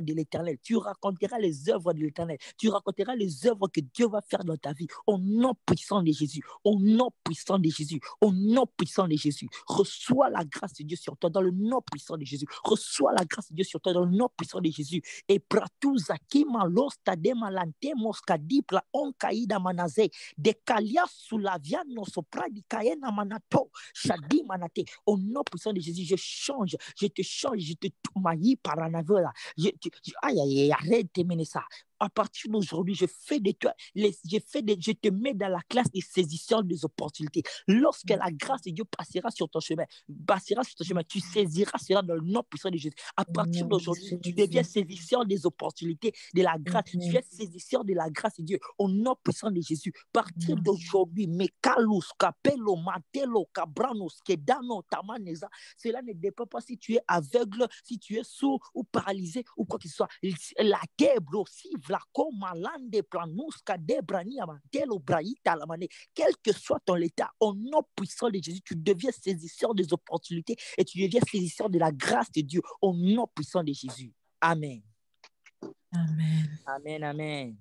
de l'Éternel. Tu raconteras les œuvres de l'Éternel. Tu raconteras les œuvres que Dieu va faire dans ta vie. Au nom puissant de Jésus. Au nom puissant de Jésus. Au nom puissant de Jésus. Reçois la grâce de Dieu sur toi dans le nom puissant de Jésus. Reçois la grâce de Dieu sur toi dans le nom puissant de Jésus. Et pratuzaki malosta de malante moskadi pla onkaïda manaze de kalia sulaviano sopra di kaena manato shadi manate. Au nom puissant de Jésus, je te change, je te maillis par un aveu là. Aïe, arrête de mener ça. À partir d'aujourd'hui, je te mets dans la classe des saisisseurs des opportunités. Lorsque la grâce de Dieu passera sur ton chemin, tu saisiras cela dans le nom puissant de Jésus. À partir d'aujourd'hui, tu deviens saisisseur des opportunités de la grâce. Tu es saisisseur de la grâce de Dieu au nom puissant de Jésus. À partir d'aujourd'hui, Mekalus, Capello, Matelo, Cabranus, Kedano, Tamaneza, cela ne dépend pas si tu es aveugle, si tu es sourd ou paralysé ou quoi que ce soit. La Gebro, si quel que soit ton état, au nom puissant de Jésus, tu deviens saisisseur des opportunités et tu deviens saisisseur de la grâce de Dieu au nom puissant de Jésus. Amen. Amen. Amen, amen.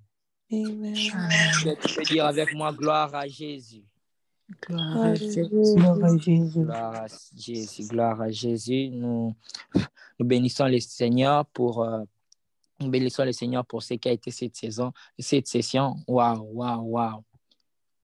Amen. Tu peux dire avec moi, gloire à Jésus. Gloire à Jésus. Gloire à Jésus. Gloire à Jésus. Gloire à Jésus. Nous bénissons le Seigneur pour... Nous bénissons le Seigneur pour ce qui a été cette session. Waouh, waouh, waouh.